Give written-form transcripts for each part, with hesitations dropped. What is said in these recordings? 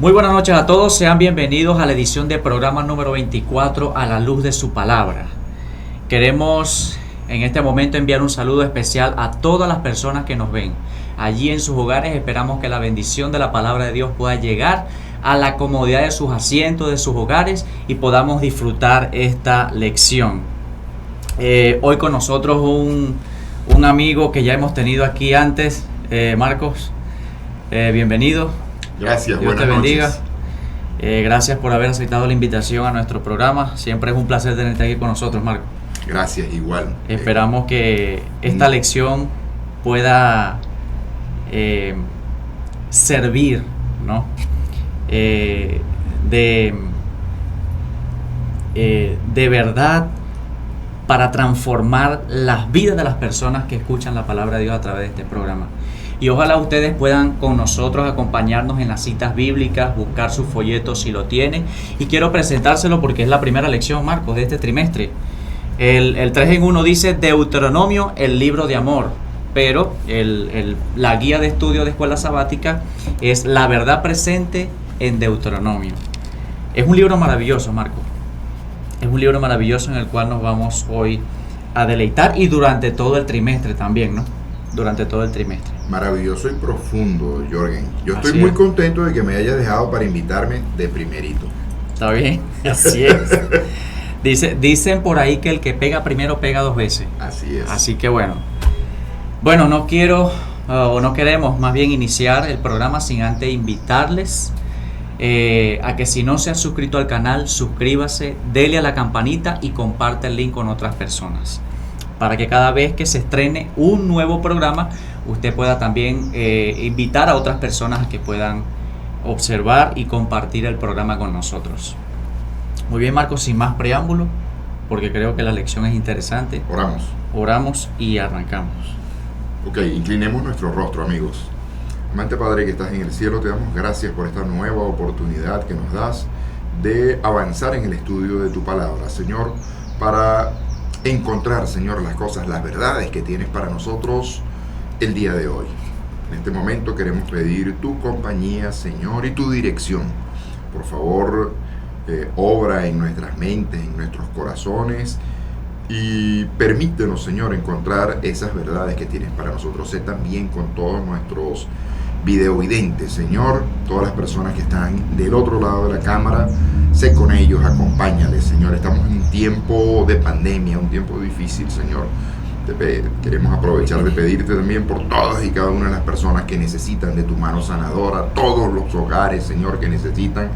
Muy buenas noches a todos, sean bienvenidos a la edición de programa número 24 a la luz de su palabra. Queremos en este momento enviar un saludo especial a todas las personas que nos ven. Allí en sus hogares esperamos que la bendición de la palabra de Dios pueda llegar a la comodidad de sus asientos, de sus hogares y podamos disfrutar esta lección. Hoy con nosotros un amigo que ya hemos tenido aquí antes, Marcos, bienvenido. Gracias, Dios buenas te bendiga. noches. Gracias por haber aceptado la invitación a nuestro programa. Siempre es un placer tenerte aquí con nosotros, Marco. Gracias, igual. Esperamos que esta lección pueda servir, ¿no? De verdad para transformar las vidas de las personas que escuchan la palabra de Dios a través de este programa. Y ojalá ustedes puedan con nosotros acompañarnos en las citas bíblicas, buscar su folleto si lo tienen. Y quiero presentárselo porque es la primera lección, Marcos, de este trimestre. El 3 en 1 dice Deuteronomio, el libro de amor. Pero la guía de estudio de escuela sabática es la verdad presente en Deuteronomio. Es un libro maravilloso, Marcos. Es un libro maravilloso en el cual nos vamos hoy a deleitar y durante todo el trimestre también, ¿no? Durante todo el trimestre. Maravilloso y profundo, Jorgen. Yo estoy Así muy es. contento de que me hayas dejado para invitarme de primerito. ¿Está bien? Así es. Dicen por ahí que el que pega primero pega dos veces. Así es. Así que bueno, no quiero o no queremos más bien iniciar el programa sin antes invitarles a que si no se ha suscrito al canal, suscríbase, dele a la campanita y comparte el link con otras personas, para que cada vez que se estrene un nuevo programa, usted pueda también invitar a otras personas a que puedan observar y compartir el programa con nosotros. Muy bien, Marcos, sin más preámbulo, porque creo que la lección es interesante. Oramos y arrancamos. Ok, inclinemos nuestro rostro, amigos. Amante Padre que estás en el cielo, te damos gracias por esta nueva oportunidad que nos das de avanzar en el estudio de tu palabra, Señor, para encontrar, Señor, las cosas, las verdades que tienes para nosotros el día de hoy. En este momento queremos pedir tu compañía, Señor, y tu dirección. Por favor, obra en nuestras mentes, en nuestros corazones, y permítenos, Señor, encontrar esas verdades que tienes para nosotros. Sé también con todos nuestros videovidentes, Señor, todas las personas que están del otro lado de la cámara, sé con ellos, acompáñales, Señor. Estamos en un tiempo de pandemia, un tiempo difícil, Señor. Queremos aprovechar de pedirte también por todas y cada una de las personas que necesitan de tu mano sanadora, todos los hogares, Señor, que necesitan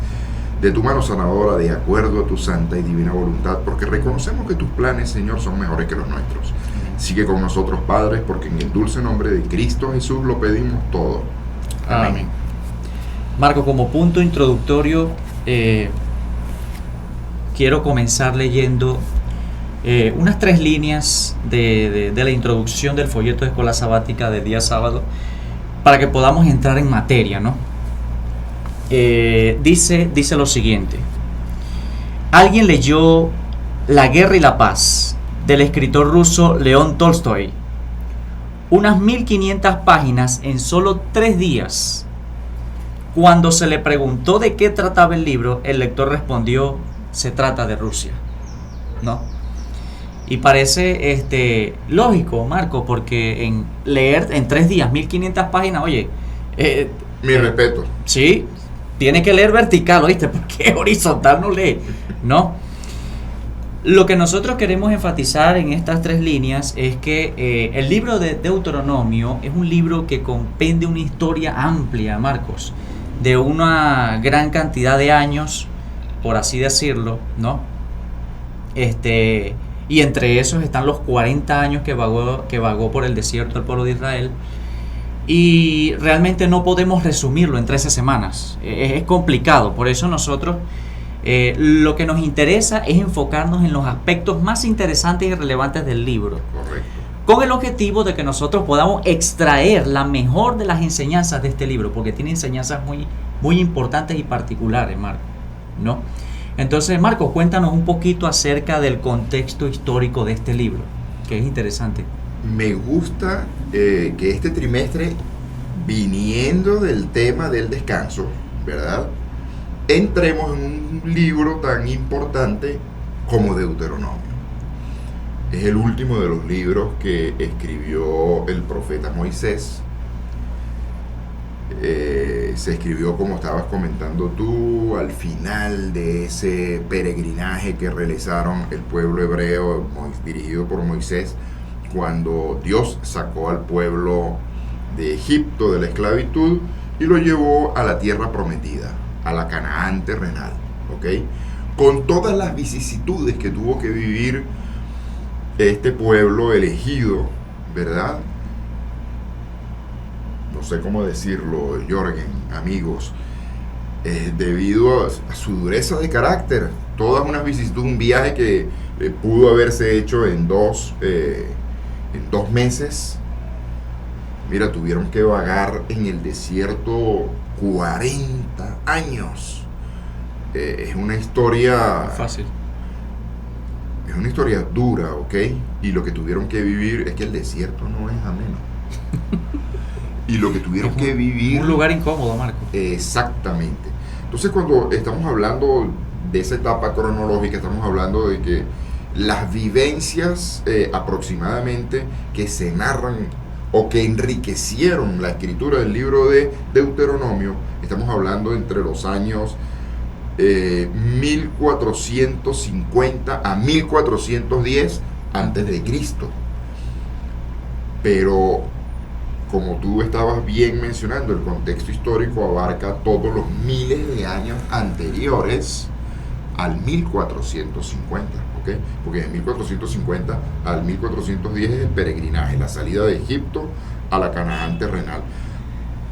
de tu mano sanadora de acuerdo a tu santa y divina voluntad, porque reconocemos que tus planes, Señor, son mejores que los nuestros. Sigue con nosotros, Padre, porque en el dulce nombre de Cristo Jesús lo pedimos todo. Amén. Marco, como punto introductorio, quiero comenzar leyendo unas 3 líneas de la introducción del folleto de escuela sabática del día sábado, para que podamos entrar en materia, ¿no? Dice lo siguiente: alguien leyó La guerra y la paz del escritor ruso León Tolstoy, unas 1500 páginas en solo 3 días. Cuando se le preguntó de qué trataba el libro, el lector respondió: se trata de Rusia, ¿no? Y parece lógico, Marco, porque leer en 3 días 1500 páginas, oye, mi respeto. Sí, tiene que leer vertical, ¿oíste? Porque horizontal no lee, ¿no? Lo que nosotros queremos enfatizar en estas 3 líneas es que el libro de Deuteronomio es un libro que comprende una historia amplia, Marcos, de una gran cantidad de años, por así decirlo, ¿no? Y entre esos están los 40 años que vagó por el desierto el pueblo de Israel. Y realmente no podemos resumirlo en 13 semanas. Es complicado. Por eso nosotros lo que nos interesa es enfocarnos en los aspectos más interesantes y relevantes del libro. Correcto. Con el objetivo de que nosotros podamos extraer la mejor de las enseñanzas de este libro, porque tiene enseñanzas muy, muy importantes y particulares, Marco, ¿no? Entonces, Marco, cuéntanos un poquito acerca del contexto histórico de este libro, que es interesante. Me gusta que este trimestre, viniendo del tema del descanso, ¿verdad? entremos en un libro tan importante como Deuteronomio. Es el último de los libros que escribió el profeta Moisés. Se escribió, como estabas comentando tú, al final de ese peregrinaje que realizaron el pueblo hebreo dirigido por Moisés, cuando Dios sacó al pueblo de Egipto, de la esclavitud, y lo llevó a la tierra prometida, a la Canaán terrenal, ¿ok? Con todas las vicisitudes que tuvo que vivir este pueblo elegido, ¿verdad? No sé cómo decirlo, Jorgen, amigos, debido a su dureza de carácter, todas unas vicisitudes, un viaje que pudo haberse hecho en dos meses. Mira, tuvieron que vagar en el desierto 40 años. Es una historia fácil. Es una historia dura, ¿ok? Y lo que tuvieron que vivir es que el desierto no es ameno. Y lo que tuvieron que vivir... Un lugar incómodo, Marco. Exactamente. Entonces, cuando estamos hablando de esa etapa cronológica, estamos hablando de que las vivencias aproximadamente que se narran o que enriquecieron la escritura del libro de Deuteronomio, estamos hablando entre los años 1450 a 1410 antes de Cristo. Pero como tú estabas bien mencionando, el contexto histórico abarca todos los miles de años anteriores al 1450, ¿ok? Porque de 1450 al 1410 es el peregrinaje, la salida de Egipto a la Canaán terrenal.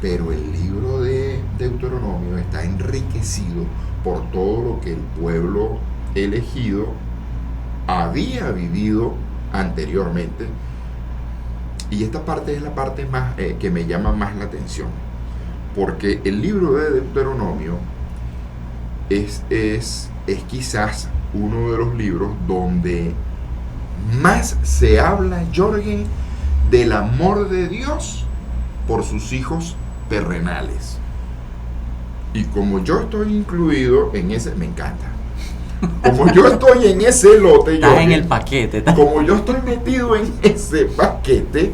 Pero el libro de Deuteronomio está enriquecido por todo lo que el pueblo elegido había vivido anteriormente. Y esta parte es la parte más que me llama más la atención, porque el libro de Deuteronomio es quizás uno de los libros donde más se habla, Jorgen, del amor de Dios por sus hijos terrenales. Y como yo estoy incluido en ese, me encanta. Como yo estoy en ese lote, estás en el paquete. Como yo estoy metido en ese paquete,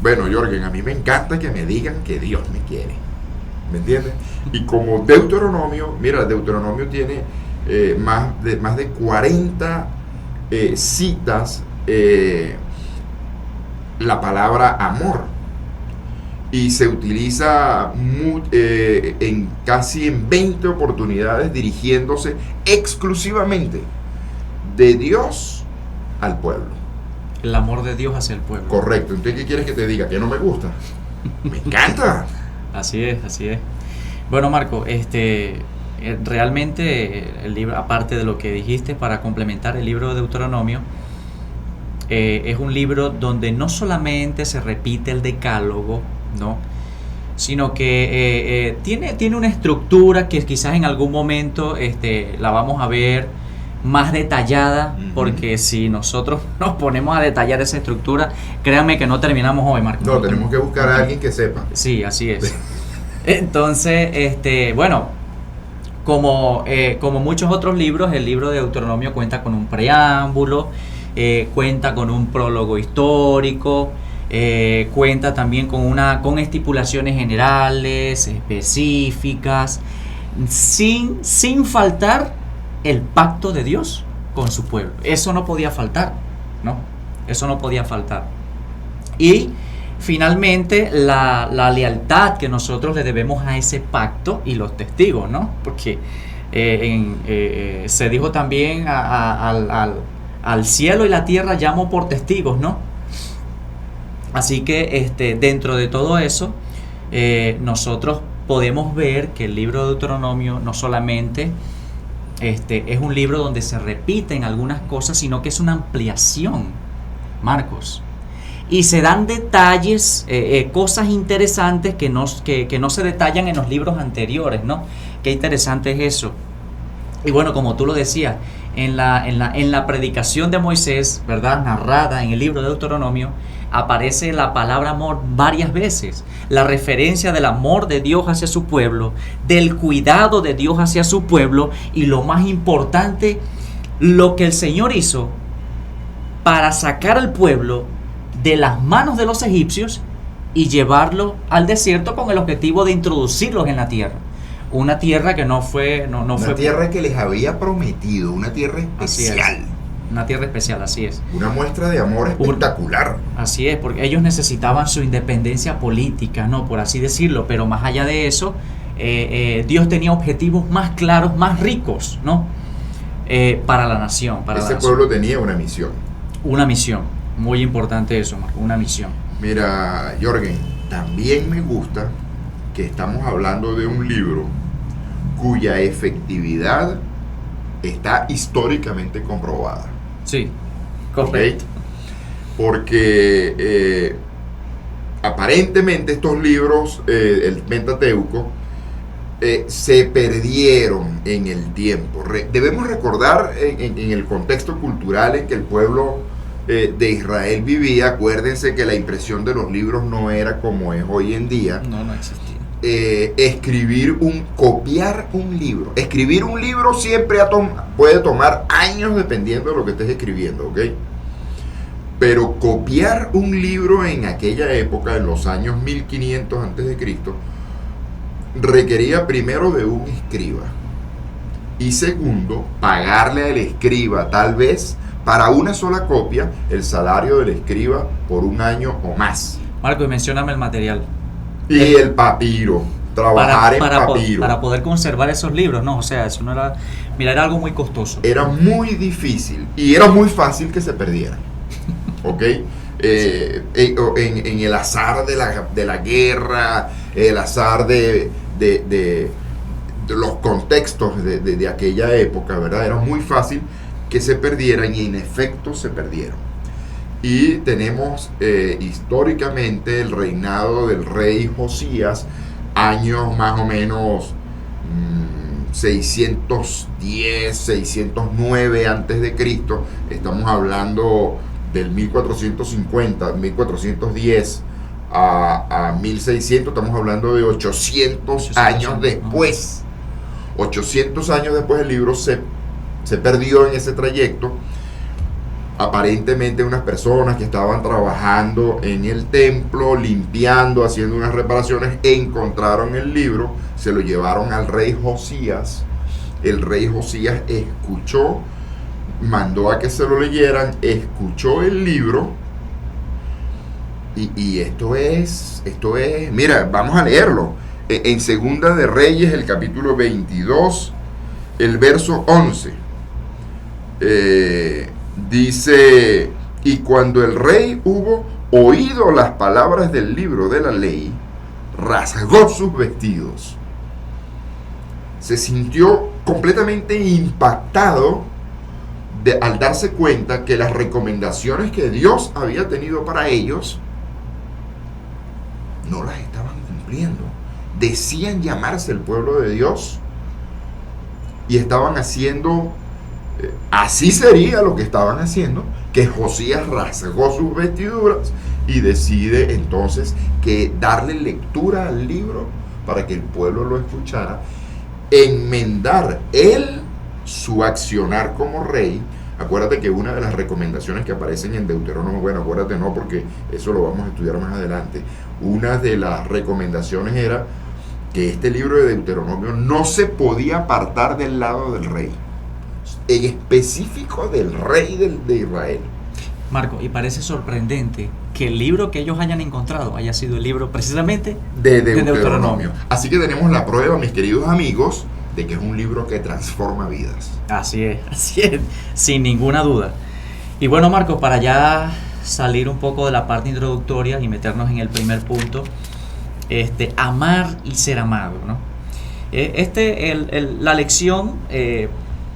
bueno, Jorgen, a mí me encanta que me digan que Dios me quiere. ¿Me entiendes? Y como Deuteronomio, mira, Deuteronomio tiene más de 40 citas la palabra amor. Y se utiliza casi en 20 oportunidades dirigiéndose exclusivamente de Dios al pueblo. El amor de Dios hacia el pueblo. Correcto. Entonces, ¿qué quieres que te diga? ¿Que no me gusta? ¡Me encanta! Así es, así es. Bueno, Marco, realmente el libro, aparte de lo que dijiste, para complementar el libro de Deuteronomio, es un libro donde no solamente se repite el decálogo, ¿no? Sino que tiene una estructura que quizás en algún momento la vamos a ver más detallada, porque si nosotros nos ponemos a detallar esa estructura, créanme que no terminamos hoy, Marco. No, tenemos que buscar a alguien que sepa. Sí, así es. Entonces, bueno, como muchos otros libros, el libro de Deuteronomio cuenta con un preámbulo, cuenta con un prólogo histórico, cuenta también con estipulaciones generales, específicas, sin faltar el pacto de Dios con su pueblo. Eso no podía faltar, ¿no? Eso no podía faltar. Y finalmente la lealtad que nosotros le debemos a ese pacto y los testigos, ¿no? Porque se dijo también al cielo y la tierra llamo por testigos, ¿no? Así que dentro de todo eso, nosotros podemos ver que el libro de Deuteronomio no solamente es un libro donde se repiten algunas cosas, sino que es una ampliación, Marcos. Y se dan detalles, cosas interesantes que no se detallan en los libros anteriores, ¿no? Qué interesante es eso. Y bueno, como tú lo decías, en la predicación de Moisés, ¿verdad? Narrada en el libro de Deuteronomio, aparece la palabra amor varias veces. La referencia del amor de Dios hacia su pueblo, del cuidado de Dios hacia su pueblo y lo más importante, lo que el Señor hizo para sacar al pueblo de las manos de los egipcios y llevarlo al desierto con el objetivo de introducirlos en la tierra. Una tierra que no fue... Una tierra que les había prometido, una tierra especial. Una tierra especial, así es. Una muestra de amor espectacular. Así es, porque ellos necesitaban su independencia política, ¿no? Por así decirlo, pero más allá de eso, Dios tenía objetivos más claros, más ricos, ¿no? Para la nación. Ese pueblo tenía una misión. Una misión, muy importante eso, Marco, una misión. Mira, Jorgen, también me gusta que estamos hablando de un libro cuya efectividad está históricamente comprobada. Sí, correcto. ¿Okay? Porque aparentemente estos libros, el Pentateuco, se perdieron en el tiempo. Debemos recordar en el contexto cultural en que el pueblo de Israel vivía. Acuérdense que la impresión de los libros no era como es hoy en día. No existía. Copiar un libro. Escribir un libro siempre puede tomar años dependiendo de lo que estés escribiendo, ¿ok? Pero copiar un libro en aquella época, en los años 1500 a.C., requería primero de un escriba y segundo, pagarle al escriba tal vez para una sola copia el salario del escriba por un año o más. Marco, y mencióname el material. Y el papiro, trabajar en papiro. Para poder conservar esos libros, ¿no? O sea, eso no era... Mira, era algo muy costoso. Era muy difícil y era muy fácil que se perdieran, ¿ok? En el azar de la guerra, el azar de los contextos de aquella época, ¿verdad? Era muy fácil que se perdieran y en efecto se perdieron. Y tenemos históricamente el reinado del rey Josías, años más o menos 610, 609 antes de Cristo. Estamos hablando del 1450, 1410 a 1600, estamos hablando de 800 años después. 800 años después el libro se perdió en ese trayecto. Aparentemente unas personas que estaban trabajando en el templo, limpiando, haciendo unas reparaciones, encontraron el libro, se lo llevaron al rey Josías. El rey Josías escuchó, mandó a que se lo leyeran, escuchó el libro y esto es, mira, vamos a leerlo. En Segunda de Reyes, el capítulo 22, el verso 11. Dice: y cuando el rey hubo oído las palabras del libro de la ley, rasgó sus vestidos. Se sintió completamente impactado al darse cuenta que las recomendaciones que Dios había tenido para ellos no las estaban cumpliendo. Decían llamarse el pueblo de Dios y estaban haciendo, así sería lo que estaban haciendo, que Josías rasgó sus vestiduras y decide entonces que darle lectura al libro para que el pueblo lo escuchara, enmendar él su accionar como rey. Acuérdate que una de las recomendaciones que aparecen en Deuteronomio, bueno, acuérdate no, porque eso lo vamos a estudiar más adelante, una de las recomendaciones era que este libro de Deuteronomio no se podía apartar del lado del rey, en específico del rey de Israel. Marco, y parece sorprendente que el libro que ellos hayan encontrado haya sido el libro precisamente de Deuteronomio. Así que tenemos la prueba, mis queridos amigos, de que es un libro que transforma vidas. Así es, sin ninguna duda. Y bueno, Marco, para ya salir un poco de la parte introductoria y meternos en el primer punto, amar y ser amado, ¿no? La lección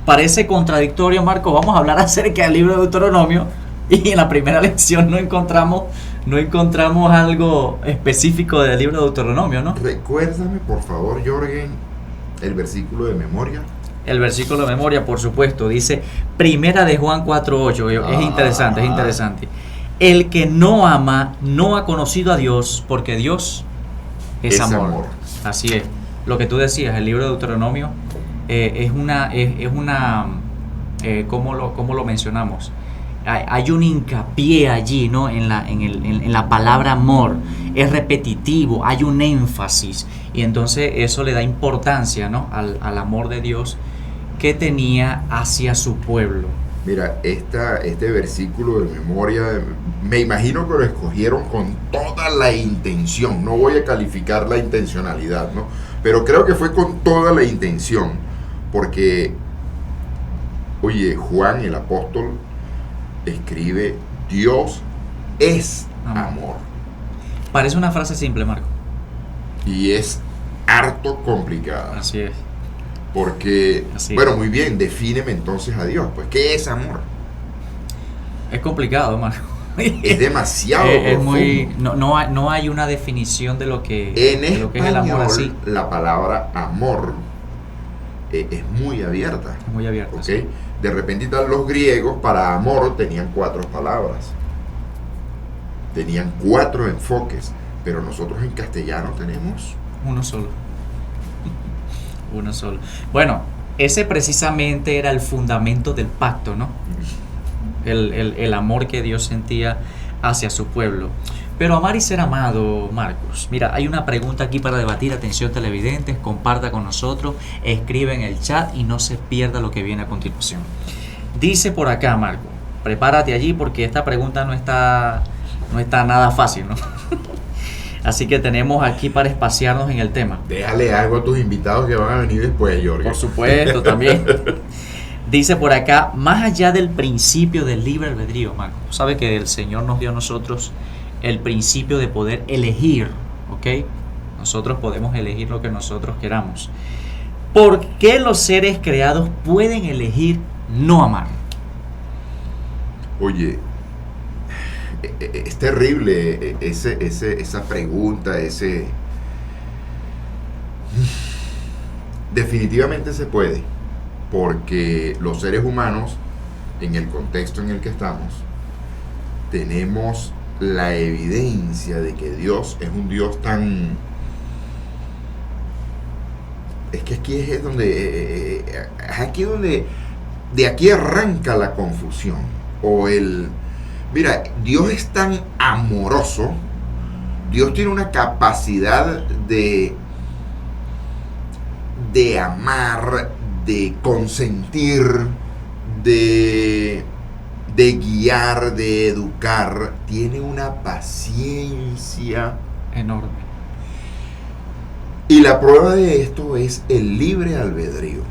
parece contradictorio, Marco. Vamos a hablar acerca del libro de Deuteronomio y en la primera lección no encontramos algo específico del libro de Deuteronomio, ¿no? Recuérdame, por favor, Jorgen, el versículo de memoria. el versículo de memoria, por supuesto. Dice Primera de Juan 4:8. Es interesante, es interesante. El que no ama no ha conocido a Dios, porque Dios es amor. Así es. Lo que tú decías, el libro de Deuteronomio es una ¿cómo lo mencionamos? Hay un hincapié allí, ¿no? en la palabra amor. Es repetitivo, hay un énfasis, y entonces eso le da importancia, ¿no? al amor de Dios que tenía hacia su pueblo. Mira, este versículo de memoria, me imagino que lo escogieron con toda la intención. No voy a calificar la intencionalidad, ¿no? Pero creo que fue con toda la intención, porque, oye, Juan el apóstol escribe: Dios es amor. Parece una frase simple, Marco. Y es harto complicada. Así es. Porque, Así bueno, es. muy bien, defíneme entonces a Dios. Pues, ¿qué es amor? Es complicado, Marco. Es demasiado es profundo. muy, no hay una definición de lo que, En de lo que es el amor así. español, la palabra amor es muy abierta. Es muy abierto. ¿Ok? Sí. De repente los griegos para amor tenían 4 palabras. Tenían 4 enfoques. Pero nosotros en castellano tenemos Uno solo. Uno solo. Bueno, ese precisamente era el fundamento del pacto, ¿no? El amor que Dios sentía hacia su pueblo. Pero amar y ser amado, Marcos. Mira, hay una pregunta aquí para debatir. Atención, televidentes, comparta con nosotros, escribe en el chat y no se pierda lo que viene a continuación. Dice por acá, Marco, prepárate allí porque esta pregunta no está nada fácil, ¿no? Así que tenemos aquí para espaciarnos en el tema. Déjale algo a tus invitados que van a venir después, Jorge. Por supuesto, también. Dice por acá, más allá del principio del libre albedrío, Marco. Sabe que el Señor nos dio a nosotros el principio de poder elegir, ¿ok? Nosotros podemos elegir lo que nosotros queramos. ¿Por qué los seres creados pueden elegir no amar? Oye, es terrible esa pregunta, definitivamente se puede, porque los seres humanos, en el contexto en el que estamos, tenemos la evidencia de que Dios es un Dios tan... Es que aquí es donde... De aquí arranca la confusión, o el... Mira, Dios es tan amoroso, Dios tiene una capacidad de amar, de consentir, de guiar, de educar. Tiene una paciencia enorme. Y la prueba de esto es el libre albedrío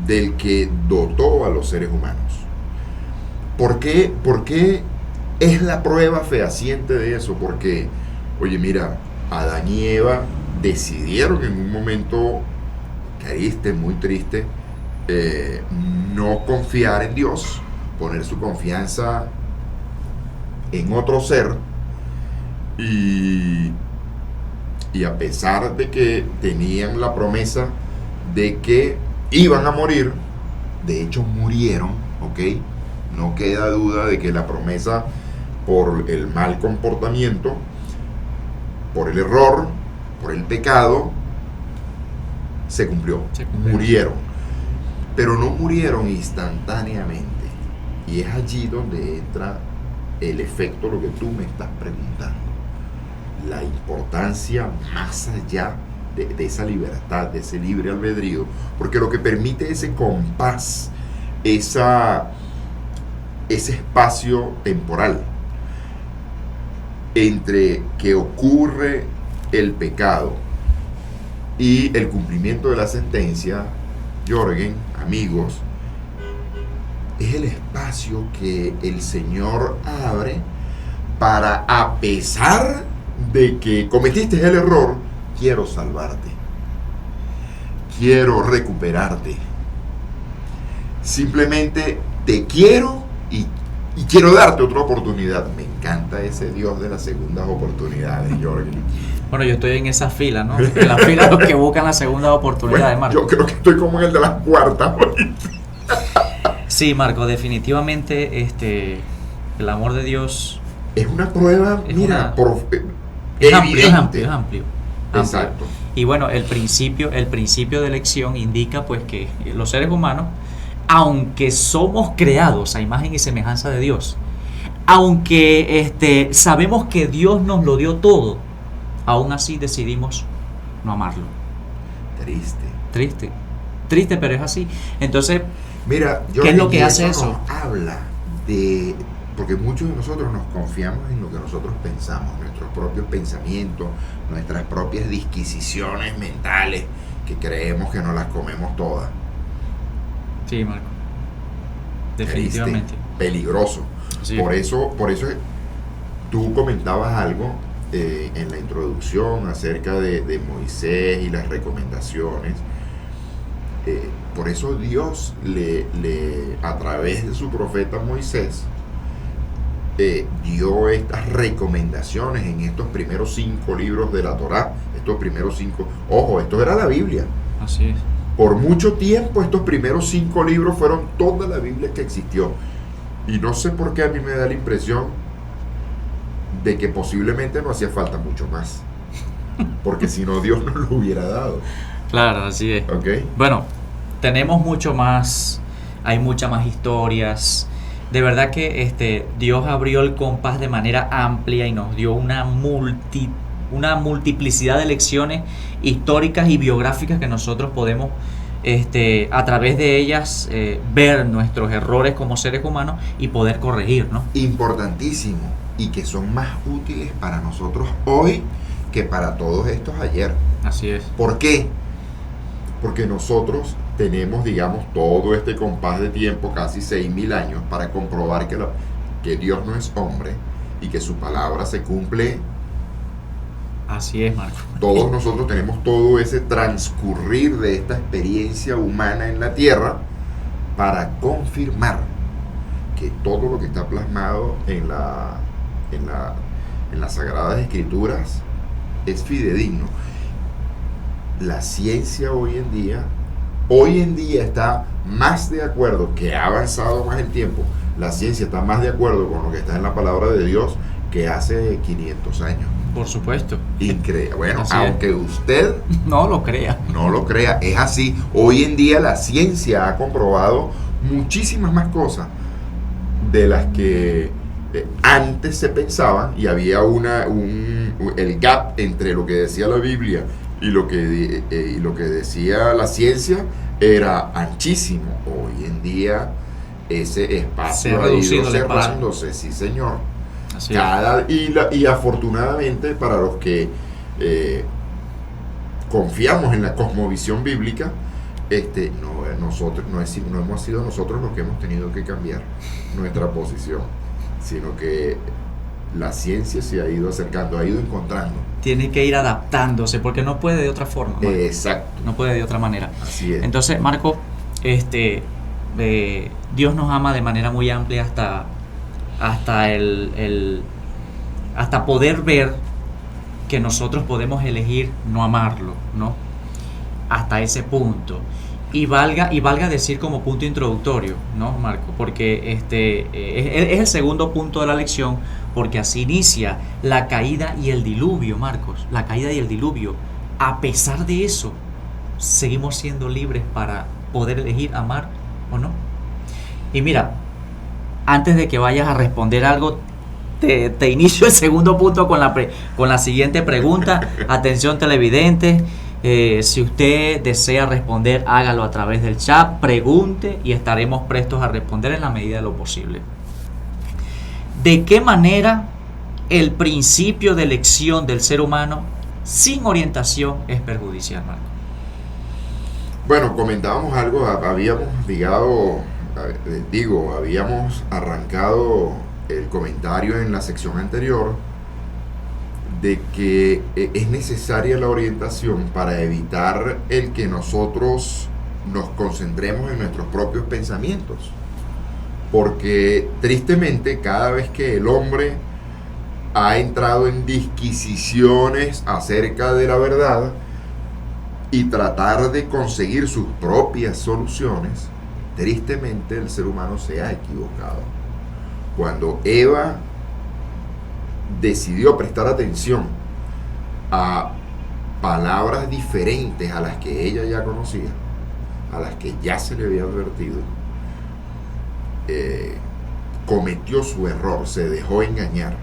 del que dotó a los seres humanos. ¿Por qué es la prueba fehaciente de eso? Porque, oye, mira, Adán y Eva decidieron en un momento triste, muy triste, no confiar en Dios, poner su confianza en otro ser, y a pesar de que tenían la promesa de que iban a morir, de hecho murieron, ¿ok? No queda duda de que la promesa, por el mal comportamiento, por el error, por el pecado, se cumplió. Murieron. Pero no murieron instantáneamente. Y es allí donde entra el efecto, lo que tú me estás preguntando. La importancia más allá de esa libertad, de ese libre albedrío. Porque lo que permite ese compás, ese espacio temporal entre que ocurre el pecado y el cumplimiento de la sentencia, Jorgen, amigos, es el espacio que el Señor abre para, a pesar de que cometiste el error, quiero salvarte, quiero recuperarte, simplemente te quiero y Y quiero darte otra oportunidad. Me encanta ese Dios de las segundas oportunidades, Jorge. Bueno, yo estoy en esa fila, ¿no? En la fila de los que buscan la segunda oportunidad, Bueno, Marco. yo creo que estoy como en el de las cuartas. Sí, Marco, definitivamente el amor de Dios Es una prueba, es mira, es amplio, evidente. es amplio, es amplio. Exacto. Y bueno, el principio de elección indica pues que los seres humanos, aunque somos creados a imagen y semejanza de Dios, aunque sabemos que Dios nos lo dio todo, aún así decidimos no amarlo. Triste, pero es así. Entonces, Mira, ¿qué es lo que hace eso? Nos habla de, porque muchos de nosotros nos confiamos en lo que nosotros pensamos, nuestros propios pensamientos, nuestras propias disquisiciones mentales, que creemos que nos las comemos todas. Sí, Marco. Definitivamente. Triste, peligroso. Sí. Por eso tú comentabas algo en la introducción acerca de Moisés y las recomendaciones. Por eso Dios a través de su profeta Moisés dio estas recomendaciones en estos primeros 5 libros de la Torá. Estos primeros 5, ojo, esto era la Biblia. Así es. Por mucho tiempo estos primeros 5 libros fueron toda la Biblia que existió. Y no sé por qué a mí me da la impresión de que posiblemente no hacía falta mucho más. Porque si no, Dios nos lo hubiera dado. Claro, así es. ¿Ok? Bueno, tenemos mucho más, hay muchas más historias. De verdad que Dios abrió el compás de manera amplia y nos dio una multiplicidad de lecciones históricas y biográficas que nosotros podemos a través de ellas ver nuestros errores como seres humanos y poder corregir, ¿no? Importantísimo, y que son más útiles para nosotros hoy que para todos estos ayer. Así es. ¿Por qué? Porque nosotros tenemos, digamos, todo este compás de tiempo, casi 6.000 años, para comprobar que Dios no es hombre y que su palabra se cumple. Así es, Marco. Todos nosotros tenemos todo ese transcurrir de esta experiencia humana en la tierra para confirmar que todo lo que está plasmado en las Sagradas Escrituras es fidedigno. La ciencia hoy en día está más de acuerdo, que ha avanzado más el tiempo. La ciencia está más de acuerdo con lo que está en la palabra de Dios que hace 500 años. Por supuesto. Increíble. Bueno, Así aunque usted no lo crea. no lo crea, es así. Hoy en día la ciencia ha comprobado muchísimas más cosas de las que antes se pensaban, y había el gap entre lo que decía la Biblia y lo que decía la ciencia era anchísimo. Hoy en día ese espacio ha ido cerrándose, sí señor. Así Y afortunadamente para los que confiamos en la cosmovisión bíblica, no hemos sido nosotros los que hemos tenido que cambiar nuestra posición, sino que la ciencia se ha ido acercando, ha ido encontrando. Tiene que ir adaptándose porque no puede de otra forma, Marco. Exacto. No puede de otra manera. Así es. Entonces, Marco, Dios nos ama de manera muy amplia hasta poder ver que nosotros podemos elegir no amarlo, ¿no? Hasta ese punto. Y valga decir como punto introductorio, ¿no, Marco? Porque es el segundo punto de la lección, porque así inicia la caída y el diluvio, Marcos. La caída y el diluvio. A pesar de eso, seguimos siendo libres para poder elegir amar o no. Y mira, antes de que vayas a responder algo, te inicio el segundo punto con la siguiente pregunta. Atención, televidentes. Si usted desea responder, hágalo a través del chat, pregunte y estaremos prestos a responder en la medida de lo posible. ¿De qué manera el principio de elección del ser humano sin orientación es perjudicial, Marco? Bueno, comentábamos algo, habíamos arrancado el comentario en la sección anterior de que es necesaria la orientación para evitar el que nosotros nos concentremos en nuestros propios pensamientos. porque tristemente cada vez que el hombre ha entrado en disquisiciones acerca de la verdad y tratar de conseguir sus propias soluciones, tristemente el ser humano se ha equivocado. Cuando Eva decidió prestar atención a palabras diferentes a las que ella ya conocía, a las que ya se le había advertido, cometió su error, se dejó engañar.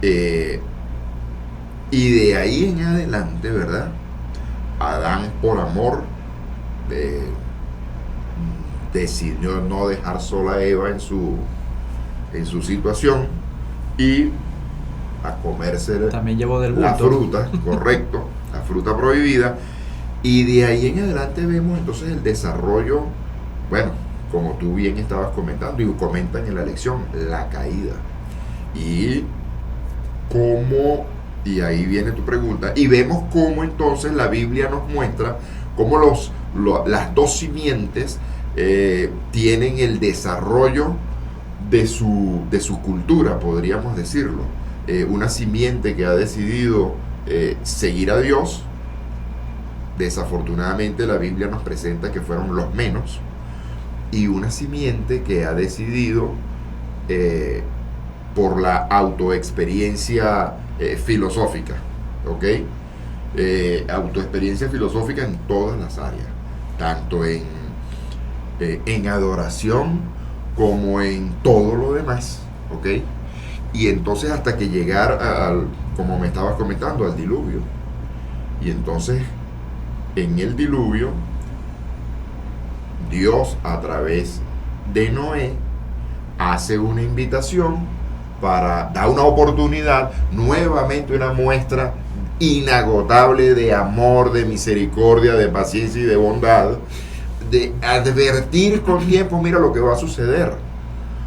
Y de ahí en adelante, ¿verdad? Adán, por amor, decidió no dejar sola a Eva en su situación y a comerse también llevó del la bulto. fruta, correcto, la fruta prohibida. Y de ahí en adelante vemos entonces el desarrollo, bueno, como tú bien estabas comentando y comentan en la lección, la caída. Y cómo, y ahí viene tu pregunta, y vemos cómo entonces la Biblia nos muestra cómo las dos simientes tienen el desarrollo de su cultura, podríamos decirlo. Una simiente que ha decidido seguir a Dios, desafortunadamente la Biblia nos presenta que fueron los menos, y una simiente que ha decidido por la autoexperiencia filosófica, ¿ok? Autoexperiencia filosófica en todas las áreas, tanto en adoración como en todo lo demás, ¿ok? Y entonces hasta que llegar como me estabas comentando, al diluvio. Y entonces en el diluvio Dios a través de Noé hace una invitación para dar una oportunidad, nuevamente una muestra inagotable de amor, de misericordia, de paciencia y de bondad, de advertir con tiempo, mira lo que va a suceder.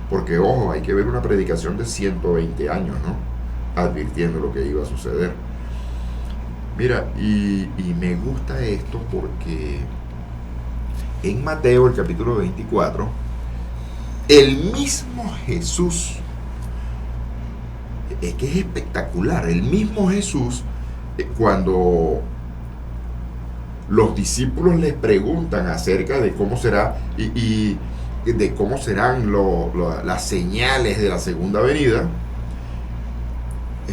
Porque, ojo, hay que ver una predicación de 120 años, ¿no? Advirtiendo lo que iba a suceder. Mira, y me gusta esto porque en Mateo, el capítulo 24, el mismo Jesús, es que es espectacular, el mismo Jesús, cuando los discípulos les preguntan acerca de cómo será y de cómo serán las señales de la segunda venida,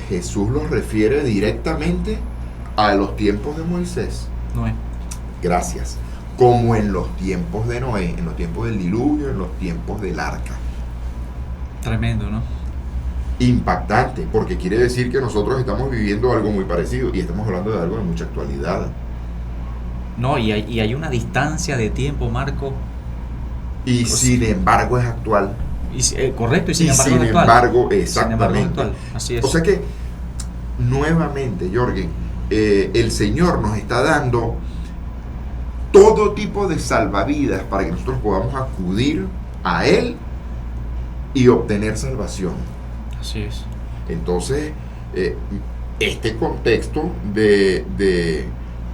Jesús los refiere directamente a los tiempos de Moisés. Noé. Gracias. Como en los tiempos de Noé, en los tiempos del diluvio, en los tiempos del arca. Tremendo, ¿no? Impactante, porque quiere decir que nosotros estamos viviendo algo muy parecido y estamos hablando de algo de mucha actualidad. No, y hay una distancia de tiempo, Marco. Y sin embargo es actual. Correcto, y sin embargo exactamente. Sin embargo es actual. Así es. O sea que, nuevamente, Jorgen, el Señor nos está dando todo tipo de salvavidas para que nosotros podamos acudir a Él y obtener salvación. Así es. Entonces, este contexto de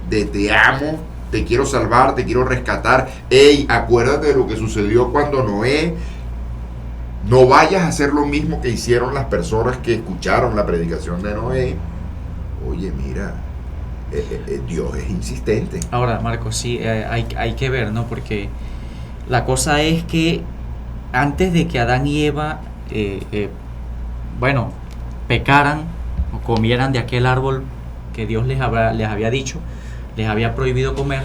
te amo, te quiero salvar, te quiero rescatar, hey, acuérdate de lo que sucedió cuando Noé, no vayas a hacer lo mismo que hicieron las personas que escucharon la predicación de Noé. Oye, mira, Dios es insistente. Ahora, Marco, sí, hay que ver, ¿no? Porque la cosa es que antes de que Adán y Eva, pecaran o comieran de aquel árbol que Dios les había dicho, les había prohibido comer,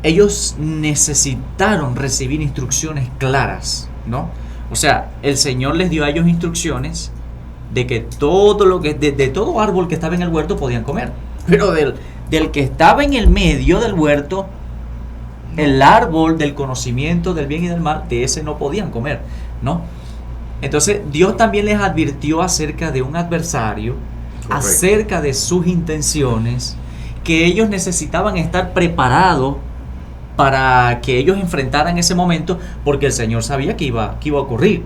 ellos necesitaron recibir instrucciones claras, ¿no? O sea, el Señor les dio a ellos instrucciones de que todo lo que de todo árbol que estaba en el huerto podían comer, pero del que estaba en el medio del huerto, el árbol del conocimiento del bien y del mal, de ese no podían comer, ¿no? Entonces Dios también les advirtió acerca de un adversario, correcto, acerca de sus intenciones, que ellos necesitaban estar preparados para que ellos enfrentaran ese momento, porque el Señor sabía que iba a ocurrir.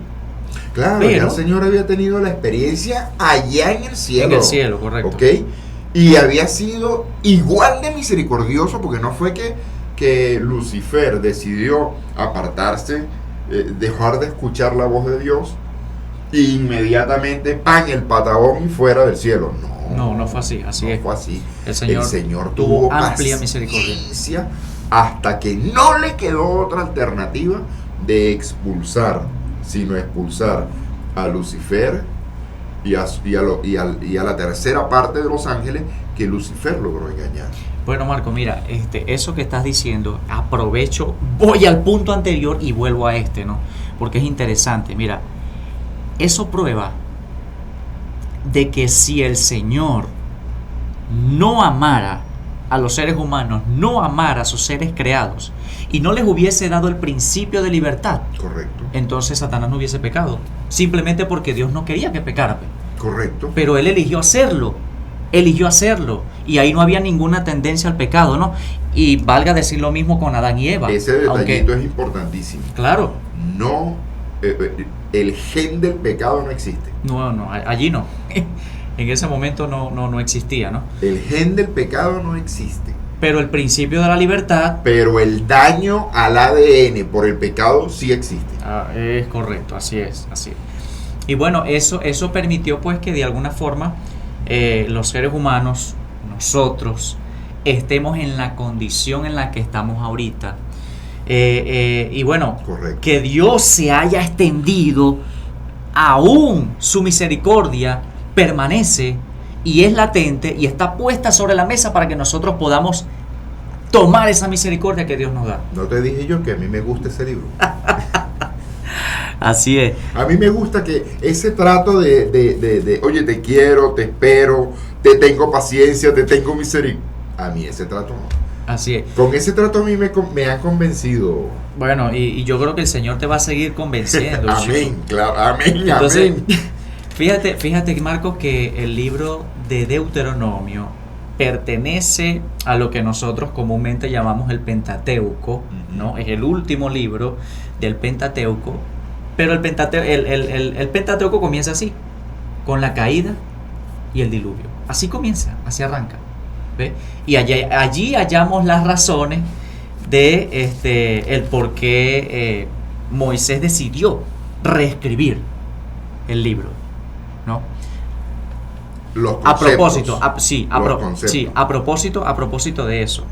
Claro, pero ya el Señor había tenido la experiencia allá en el cielo. En el cielo, correcto. ¿Ok? Y había sido igual de misericordioso, porque no fue que que Lucifer decidió apartarse, dejar de escuchar la voz de Dios, e inmediatamente, ¡pam!, el patagón y fuera del cielo. No fue así, así es. Fue así. El Señor tuvo amplia misericordia hasta que no le quedó otra alternativa de expulsar, sino expulsar a Lucifer y a la tercera parte de los ángeles que Lucifer logró engañar. Bueno, Marco, mira, eso que estás diciendo, aprovecho, voy al punto anterior y vuelvo a ¿no? Porque es interesante. Mira, eso prueba de que si el Señor no amara a los seres humanos, no amara a sus seres creados y no les hubiese dado el principio de libertad, correcto, entonces Satanás no hubiese pecado, simplemente porque Dios no quería que pecara. Correcto. Pero él eligió hacerlo, y ahí no había ninguna tendencia al pecado, ¿no? Y valga decir lo mismo con Adán y Eva. Ese detallito es importantísimo. Claro. No, el gen del pecado no existe. No, allí no. En ese momento no existía, ¿no? El gen del pecado no existe. Pero el principio de la libertad. Pero el daño al ADN por el pecado sí existe. Es correcto, así es. Y bueno, eso permitió pues que de alguna forma los seres humanos, nosotros, estemos en la condición en la que estamos ahorita. Y bueno, correcto, que Dios se haya extendido, aún su misericordia permanece y es latente y está puesta sobre la mesa para que nosotros podamos tomar esa misericordia que Dios nos da. ¿No te dije yo que a mí me gusta ese libro? Así es. A mí me gusta que ese trato de oye, te quiero, te espero, te tengo paciencia, te tengo misericordia. A mí ese trato no. Así es. Con ese trato a mí me han convencido. Bueno, y yo creo que el Señor te va a seguir convenciendo. Amén, claro, amén, entonces, amén. Fíjate, Marcos, que el libro de Deuteronomio pertenece a lo que nosotros comúnmente llamamos el Pentateuco, ¿no? Es el último libro del Pentateuco, pero el Pentateuco comienza así, con la caída y el diluvio. Así comienza, así arranca. ¿Ve? Y allí hallamos las razones de el por qué Moisés decidió reescribir el libro, ¿no? Los conceptos, a propósito de eso,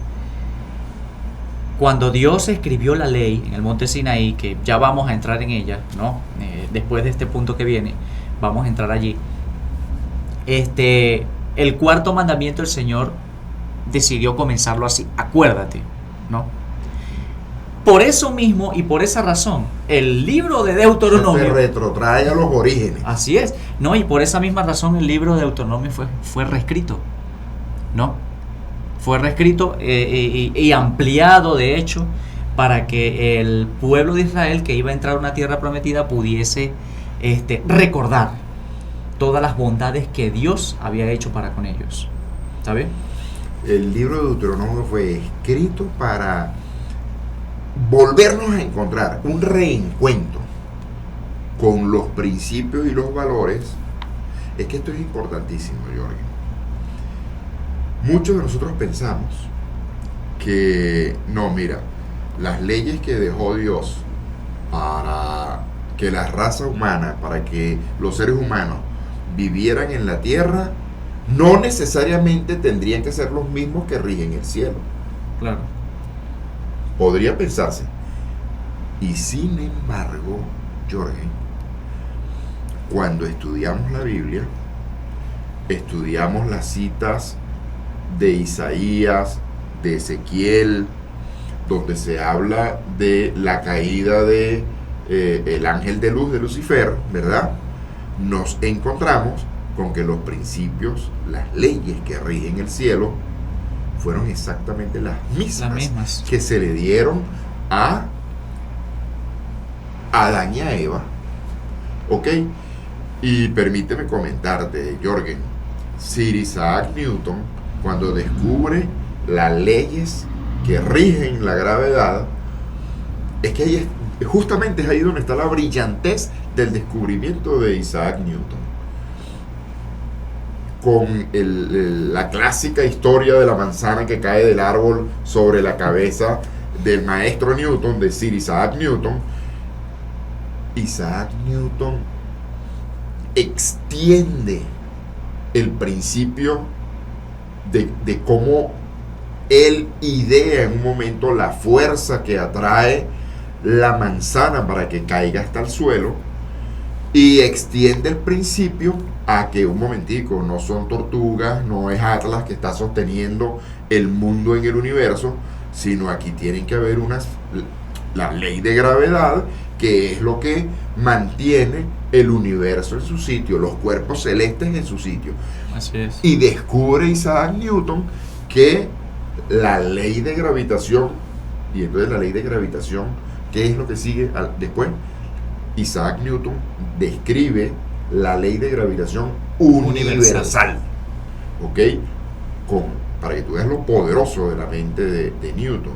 cuando Dios escribió la ley en el monte Sinaí, que ya vamos a entrar en ella, ¿no? Después de este punto que viene, vamos a entrar allí. El cuarto mandamiento del Señor decidió comenzarlo así, acuérdate, ¿no? Por eso mismo y por esa razón, el libro de Deuteronomio se retrotrae a los orígenes. Así es, ¿no? Y por esa misma razón el libro de Deuteronomio fue reescrito, ¿no? Fue reescrito y ampliado, de hecho, para que el pueblo de Israel que iba a entrar a una tierra prometida pudiese recordar todas las bondades que Dios había hecho para con ellos. ¿Está bien? El libro de Deuteronomio fue escrito para volvernos a encontrar, un reencuentro con los principios y los valores. Es que esto es importantísimo, Jorge. Muchos de nosotros pensamos que no, mira, las leyes que dejó Dios para que la raza humana, para que los seres humanos vivieran en la tierra, no necesariamente tendrían que ser los mismos que rigen el cielo. Claro. Podría pensarse. Y sin embargo, Jorge, cuando estudiamos la Biblia, estudiamos las citas de Isaías, de Ezequiel, donde se habla de la caída de el ángel de luz de Lucifer, ¿verdad? Nos encontramos con que los principios, las leyes que rigen el cielo, fueron exactamente las mismas que se le dieron a Adán y a Eva. ¿Ok? Y permíteme comentarte, Jorgen, Sir Isaac Newton, cuando descubre las leyes que rigen la gravedad, es que ahí justamente es ahí donde está la brillantez del descubrimiento de Isaac Newton. Con la clásica historia de la manzana que cae del árbol sobre la cabeza del maestro Newton, de Sir Isaac Newton. Isaac Newton extiende el principio de cómo él idea en un momento la fuerza que atrae la manzana para que caiga hasta el suelo, y extiende el principio a que, un momentico, no son tortugas, no es Atlas que está sosteniendo el mundo en el universo, sino aquí tienen que haber la ley de gravedad, que es lo que mantiene el universo en su sitio, los cuerpos celestes en su sitio. Así es. Y descubre Isaac Newton que la ley de gravitación, y entonces la ley de gravitación, ¿qué es lo que sigue después? Isaac Newton describe la ley de gravitación universal. ¿Ok? Para que tú veas lo poderoso de la mente de Newton.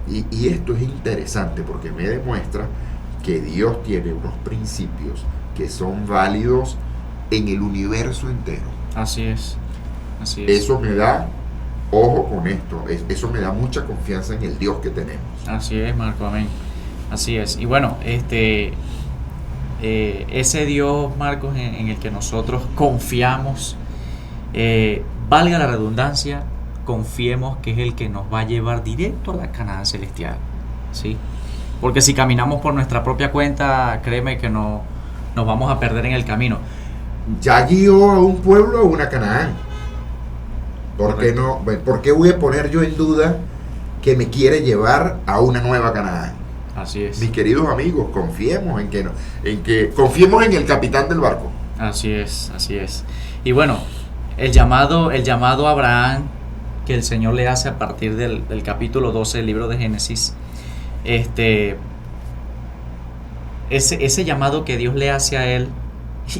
Y esto es interesante porque me demuestra que Dios tiene unos principios que son válidos en el universo entero. Así es. Así es. Eso me da, ojo con esto, eso me da mucha confianza en el Dios que tenemos. Así es, Marco, amén. Así es. Y bueno, ese Dios, Marcos, en el que nosotros confiamos, valga la redundancia, confiemos que es el que nos va a llevar directo a la Canaán celestial, ¿sí? Porque si caminamos por nuestra propia cuenta, créeme que no nos vamos a perder en el camino. Ya guió a un pueblo a una Canaán. ¿Por qué no? ¿Por qué voy a poner yo en duda que me quiere llevar a una nueva Canaán? Así es. Mis queridos amigos, confiemos confiemos en el capitán del barco. Así es, así es. Y bueno, el llamado a Abraham que el Señor le hace a partir del capítulo 12 del libro de Génesis, ese llamado que Dios le hace a él,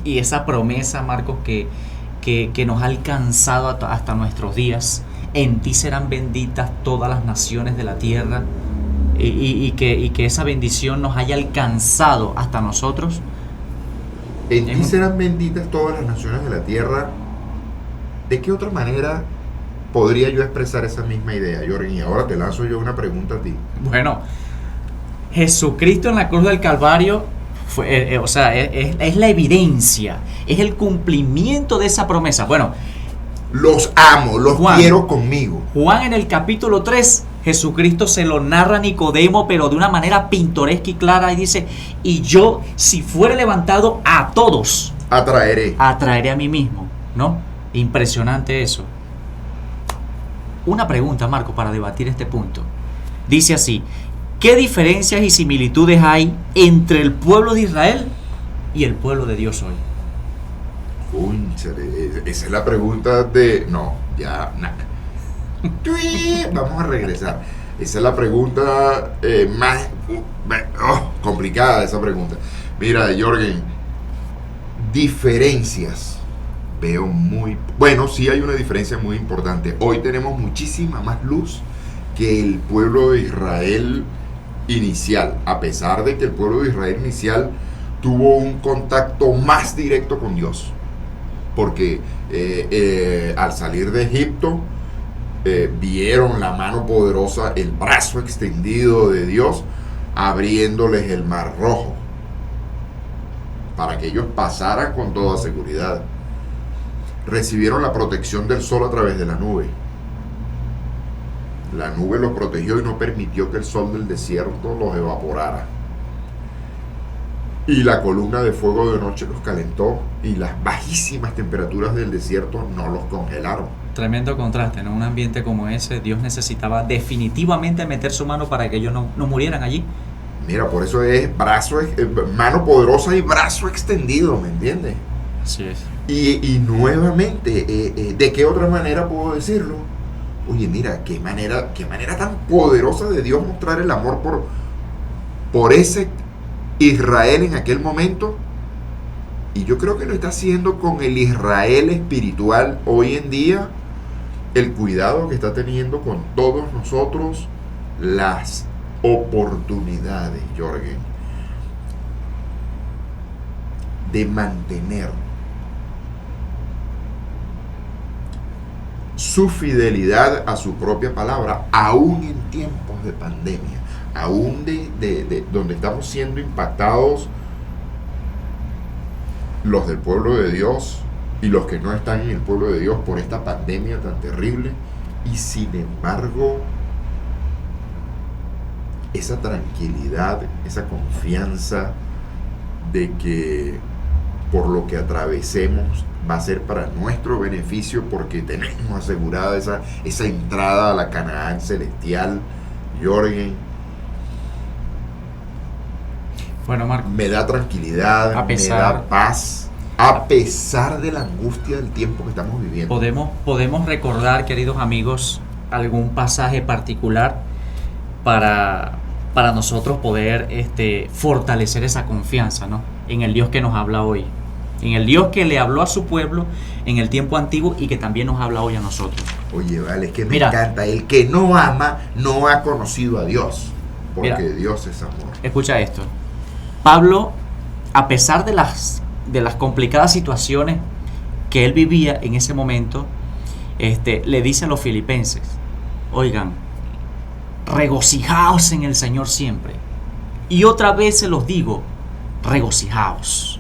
y esa promesa, Marcos, que nos ha alcanzado hasta nuestros días: en ti serán benditas todas las naciones de la tierra, y que esa bendición nos haya alcanzado hasta nosotros. En ti serán benditas todas las naciones de la tierra. ¿De qué otra manera podría yo expresar esa misma idea, Jorgen? Y ahora te lanzo yo una pregunta a ti. Bueno, Jesucristo en la cruz del Calvario es la evidencia, es el cumplimiento de esa promesa. Bueno, los amo, los quiero conmigo. Juan, en el capítulo 3, Jesucristo se lo narra a Nicodemo, pero de una manera pintoresca y clara, y dice: y yo, si fuere levantado, a todos atraeré a mí mismo, ¿no? Impresionante eso. Una pregunta, Marco, para debatir este punto. Dice así: ¿qué diferencias y similitudes hay entre el pueblo de Israel y el pueblo de Dios hoy? Esa es la pregunta de... No, ya, nada. Vamos a regresar. Esa es la pregunta más complicada, esa pregunta. Mira, Jorgen, diferencias. Veo bueno, sí hay una diferencia muy importante. Hoy tenemos muchísima más luz que el pueblo de Israel inicial, a pesar de que el pueblo de Israel inicial tuvo un contacto más directo con Dios, porque al salir de Egipto vieron la mano poderosa, el brazo extendido de Dios, abriéndoles el mar rojo para que ellos pasaran con toda seguridad. Recibieron la protección del sol a través de la nube. La nube los protegió y no permitió que el sol del desierto los evaporara. Y la columna de fuego de noche los calentó, y las bajísimas temperaturas del desierto no los congelaron. Tremendo contraste, ¿no? Un ambiente como ese, Dios necesitaba definitivamente meter su mano para que ellos no murieran allí. Mira, por eso es mano poderosa y brazo extendido, ¿me entiendes? Así es. Y nuevamente, ¿de qué otra manera puedo decirlo? Oye, mira, qué manera tan poderosa de Dios mostrar el amor por ese Israel en aquel momento. Y yo creo que lo está haciendo con el Israel espiritual hoy en día. El cuidado que está teniendo con todos nosotros, las oportunidades, Jorgen, de mantener su fidelidad a su propia palabra, aún en tiempos tiempos de pandemia, aún de donde estamos siendo impactados los del pueblo de Dios y los que no están en el pueblo de Dios por esta pandemia tan terrible, y sin embargo esa tranquilidad, esa confianza de que por lo que atravesemos va a ser para nuestro beneficio, porque tenemos asegurada esa entrada a la Canaán celestial. Jorgen, Bueno, Marco, me da tranquilidad, me da paz, a pesar de la angustia del tiempo que estamos viviendo. podemos recordar, queridos amigos, algún pasaje particular para nosotros poder fortalecer esa confianza, ¿no?, en el Dios que nos habla hoy, en el Dios que le habló a su pueblo en el tiempo antiguo y que también nos habla hoy a nosotros. Oye, vale, es que me encanta. El que no ama no ha conocido a Dios, porque mira, Dios es amor. Escucha esto. Pablo, a pesar de las complicadas situaciones que él vivía en ese momento, le dice a los filipenses: oigan, regocijaos en el Señor siempre. Y otra vez se los digo, regocijaos.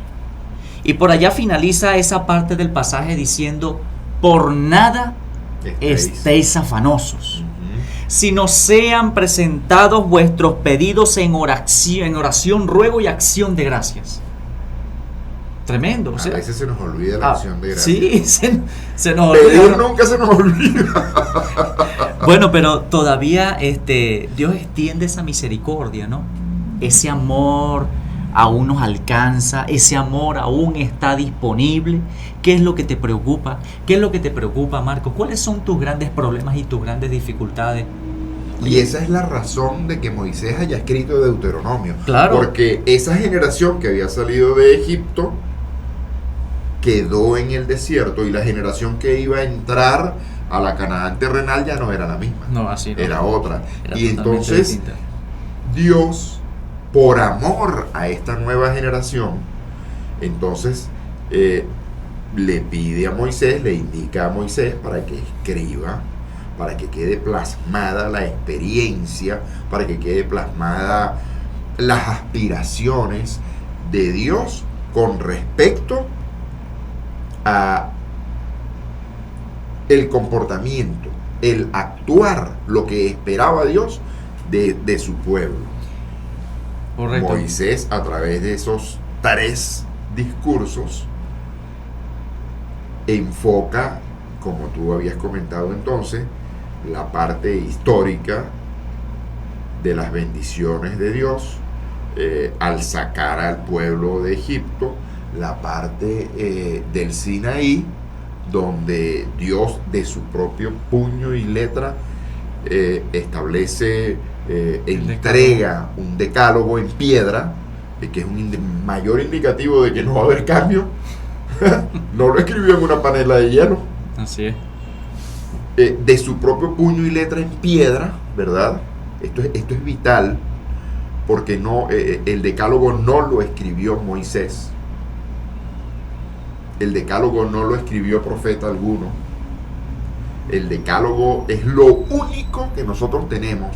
Y por allá finaliza esa parte del pasaje diciendo: por nada estéis afanosos, sino sean presentados vuestros pedidos en oración, ruego y acción de gracias. Tremendo. A veces se nos olvida la acción de gracias. Sí, se nos olvida. Pedir nunca se nos olvida. Bueno, pero todavía Dios extiende esa misericordia, ¿no? Ese amor aún nos alcanza, ese amor aún está disponible. ¿Qué es lo que te preocupa? ¿Qué es lo que te preocupa, Marco? ¿Cuáles son tus grandes problemas y tus grandes dificultades? Y esa es la razón de que Moisés haya escrito Deuteronomio. Claro. Porque esa generación que había salido de Egipto quedó en el desierto, y la generación que iba a entrar a la Canaán terrenal ya no era la misma. No, así no. Era otra. Era y entonces distinta. Dios, por amor a esta nueva generación, entonces le pide a Moisés, le indica a Moisés para que escriba, para que quede plasmada la experiencia, para que quede plasmada las aspiraciones de Dios con respecto a el comportamiento, el actuar, lo que esperaba Dios de su pueblo. Correcto. Moisés, a través de esos 3 discursos, enfoca, como tú habías comentado entonces, la parte histórica de las bendiciones de Dios al sacar al pueblo de Egipto, la parte del Sinaí, donde Dios de su propio puño y letra establece, entrega un decálogo en piedra, que es un mayor indicativo de que no va a haber cambio. No lo escribió en una panela de hielo. Así es. De su propio puño y letra en piedra, ¿verdad? Esto es vital, porque el decálogo no lo escribió Moisés. El decálogo no lo escribió profeta alguno. El decálogo es lo único que nosotros tenemos,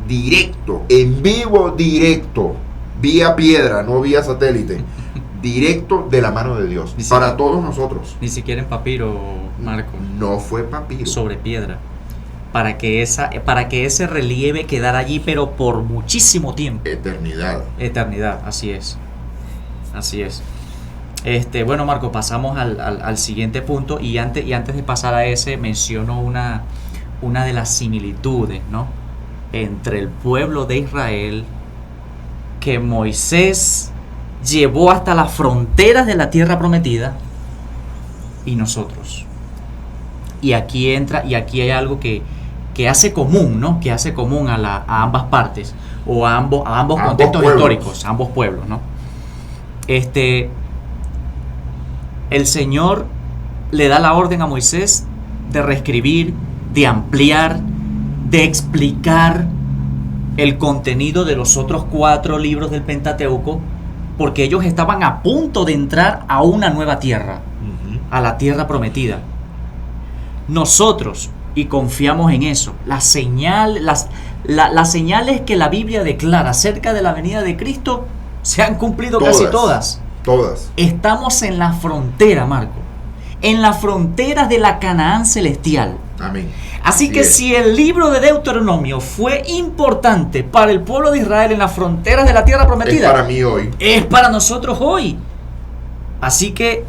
directo, en vivo, directo, vía piedra, no vía satélite, directo de la mano de Dios, para todos nosotros. Ni siquiera en papiro, Marco. No fue papiro. Sobre piedra. Para que ese relieve quedara allí, pero por muchísimo tiempo. Eternidad, así es. Así es. Bueno, Marco, pasamos al siguiente punto, y antes de pasar a ese, menciono una de las similitudes, ¿no?, entre el pueblo de Israel, que Moisés llevó hasta las fronteras de la tierra prometida, y nosotros. Y aquí hay algo que hace común, ¿no?, que hace común a ambas partes, o a ambos contextos históricos, a ambos pueblos, ¿no? El Señor le da la orden a Moisés de reescribir, de ampliar, de explicar el contenido de los otros 4 libros del Pentateuco, porque ellos estaban a punto de entrar a una nueva tierra, a la tierra prometida. Nosotros, y confiamos en eso. Las señales que la Biblia declara acerca de la venida de Cristo se han cumplido casi todas. Todas. Estamos en la frontera, Marco. En la frontera de la Canaán celestial. Amén. Así que si el libro de Deuteronomio fue importante para el pueblo de Israel en las fronteras de la tierra prometida, es para mí hoy. Es para nosotros hoy. Así que,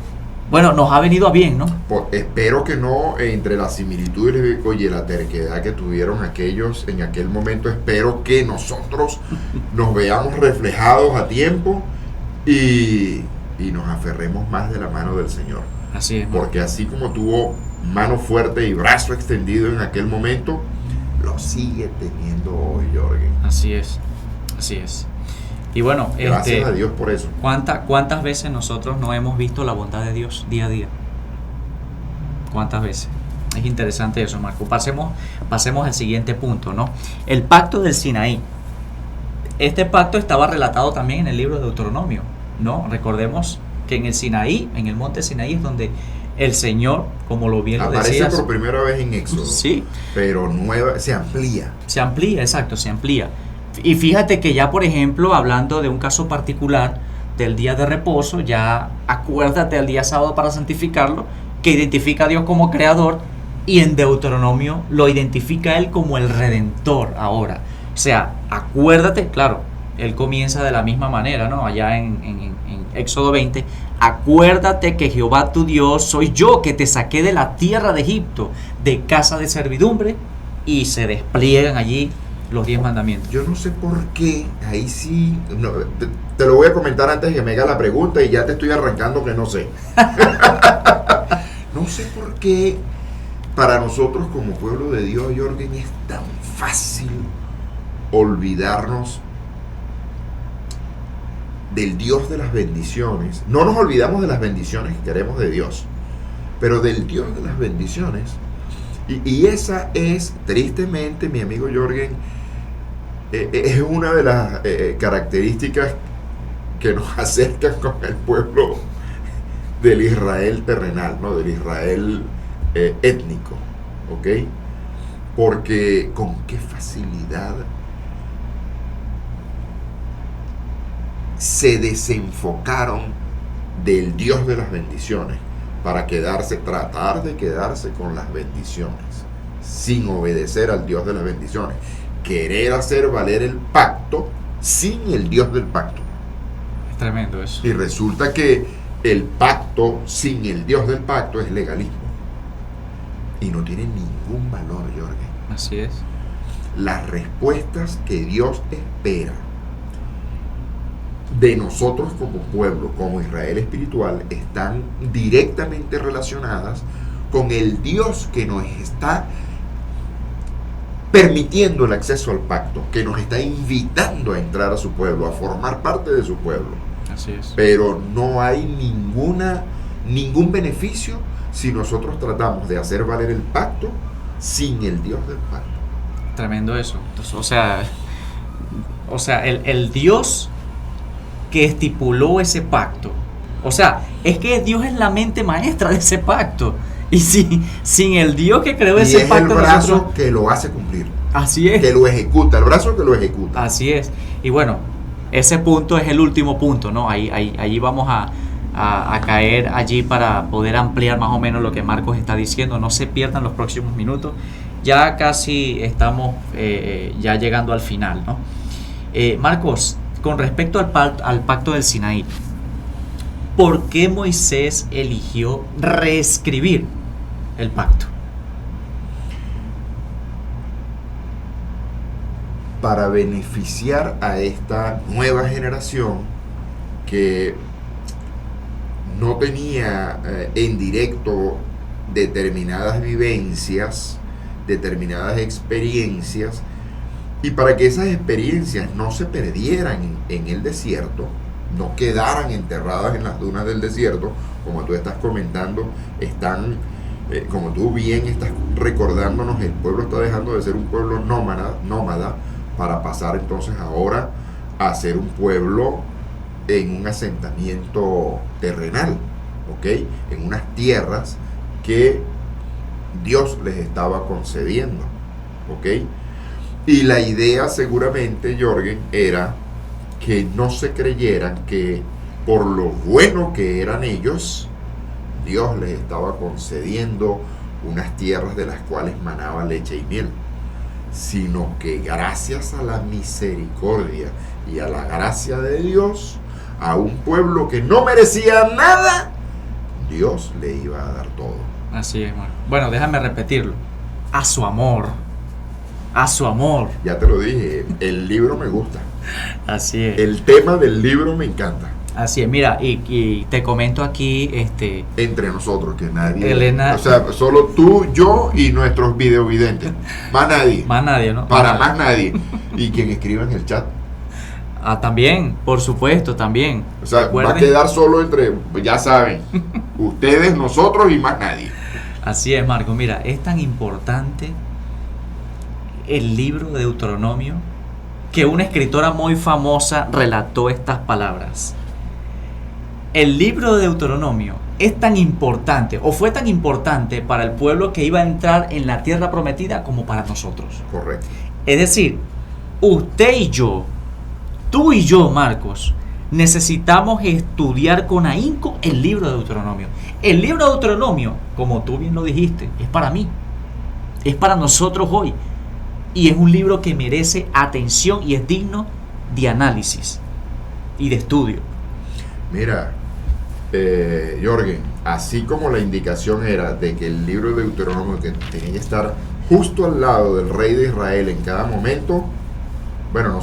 bueno, nos ha venido a bien, ¿no? Espero que no, entre las similitudes, oye, la terquedad que tuvieron aquellos en aquel momento, espero que nosotros nos veamos reflejados a tiempo y nos aferremos más de la mano del Señor. Así es. Porque así como tuvo mano fuerte y brazo extendido en aquel momento, lo sigue teniendo hoy, Jorgen. Así es, así es. Y bueno, gracias a Dios por eso. ¿Cuántas veces nosotros no hemos visto la bondad de Dios día a día? ¿Cuántas veces? Es interesante eso, Marco. Pasemos al siguiente punto, ¿no? El pacto del Sinaí. Este pacto estaba relatado también en el libro de Deuteronomio, ¿no? Recordemos que en el Sinaí, en el monte Sinaí, es donde el Señor, como lo bien lo decías, aparece por primera vez en Éxodo. Sí. Pero se amplía. Se amplía, exacto, se amplía. Y fíjate que ya, por ejemplo, hablando de un caso particular del día de reposo, ya acuérdate del día sábado para santificarlo, que identifica a Dios como creador, y en Deuteronomio lo identifica Él como el Redentor ahora. O sea, acuérdate, claro, Él comienza de la misma manera, ¿no? Allá en Éxodo 20, acuérdate que Jehová tu Dios soy yo que te saqué de la tierra de Egipto, de casa de servidumbre, y se despliegan allí los 10 mandamientos. Yo no sé por qué, ahí sí, no, te lo voy a comentar antes de que me haga la pregunta y ya te estoy arrancando que no sé. No sé por qué para nosotros como pueblo de Dios, Jorgen, es tan fácil olvidarnos del Dios de las bendiciones. No nos olvidamos de las bendiciones que queremos de Dios, pero del Dios de las bendiciones. Y esa es, tristemente, mi amigo Jorgen, es una de las características que nos acercan con el pueblo del Israel terrenal, ¿no? Del Israel étnico, ¿ok? Porque con qué facilidad se desenfocaron del Dios de las bendiciones para tratar de quedarse con las bendiciones, sin obedecer al Dios de las bendiciones, querer hacer valer el pacto sin el Dios del pacto. Es tremendo eso. Y resulta que el pacto sin el Dios del pacto es legalismo y no tiene ningún valor, Jorge. Así es. Las respuestas que Dios espera de nosotros como pueblo, como Israel espiritual, están directamente relacionadas con el Dios que nos está permitiendo el acceso al pacto, que nos está invitando a entrar a su pueblo, a formar parte de su pueblo. Así es. Pero no hay ningún beneficio si nosotros tratamos de hacer valer el pacto sin el Dios del pacto. Tremendo eso. Entonces, o sea, el Dios que estipuló ese pacto. O sea, es que Dios es la mente maestra de ese pacto. Y sin el Dios que creó ese pacto, el brazo que lo hace cumplir. Así es. Que lo ejecuta, el brazo que lo ejecuta. Así es. Y bueno, ese punto es el último punto, ¿no? Allí vamos a caer allí para poder ampliar más o menos lo que Marcos está diciendo. No se pierdan los próximos minutos. Ya casi estamos ya llegando al final, ¿no? Marcos, con respecto al pacto del Sinaí, ¿por qué Moisés eligió reescribir el pacto? Para beneficiar a esta nueva generación que no tenía en directo determinadas vivencias, determinadas experiencias, y para que esas experiencias no se perdieran en el desierto, no quedaran enterradas en las dunas del desierto, como tú estás comentando, como tú bien estás recordándonos, el pueblo está dejando de ser un pueblo nómada para pasar entonces ahora a ser un pueblo en un asentamiento terrenal, ¿ok? En unas tierras que Dios les estaba concediendo, ¿ok? Y la idea seguramente, Jorgen, era que no se creyeran que por lo bueno que eran ellos, Dios les estaba concediendo unas tierras de las cuales manaba leche y miel, sino que gracias a la misericordia y a la gracia de Dios, a un pueblo que no merecía nada, Dios le iba a dar todo. Así es, Marco. Bueno, déjame repetirlo. A su amor. A su amor. Ya te lo dije, el libro me gusta. Así es. El tema del libro me encanta. Así es, mira, y te comento aquí, Entre nosotros, que nadie... Elena... O sea, solo tú, yo y nuestros videovidentes. Más nadie. Más nadie, ¿no? Para más nadie. Y quien escriba en el chat. Ah, también, por supuesto, también. O sea, Recuerden, va a quedar solo entre, ya saben, ustedes, nosotros y más nadie. Así es, Marco. Mira, es tan importante el libro de Deuteronomio que una escritora muy famosa relató estas palabras. El libro de Deuteronomio es tan importante, o fue tan importante para el pueblo que iba a entrar en la tierra prometida como para nosotros. Correcto. Es decir, usted y yo, tú y yo, Marcos, necesitamos estudiar con ahínco el libro de Deuteronomio. El libro de Deuteronomio, como tú bien lo dijiste, es para mí, es para nosotros hoy. Y es un libro que merece atención y es digno de análisis y de estudio. Mira, Jorgen, así como la indicación era de que el libro de Deuteronomio que tenía que estar justo al lado del rey de Israel en cada momento, bueno, no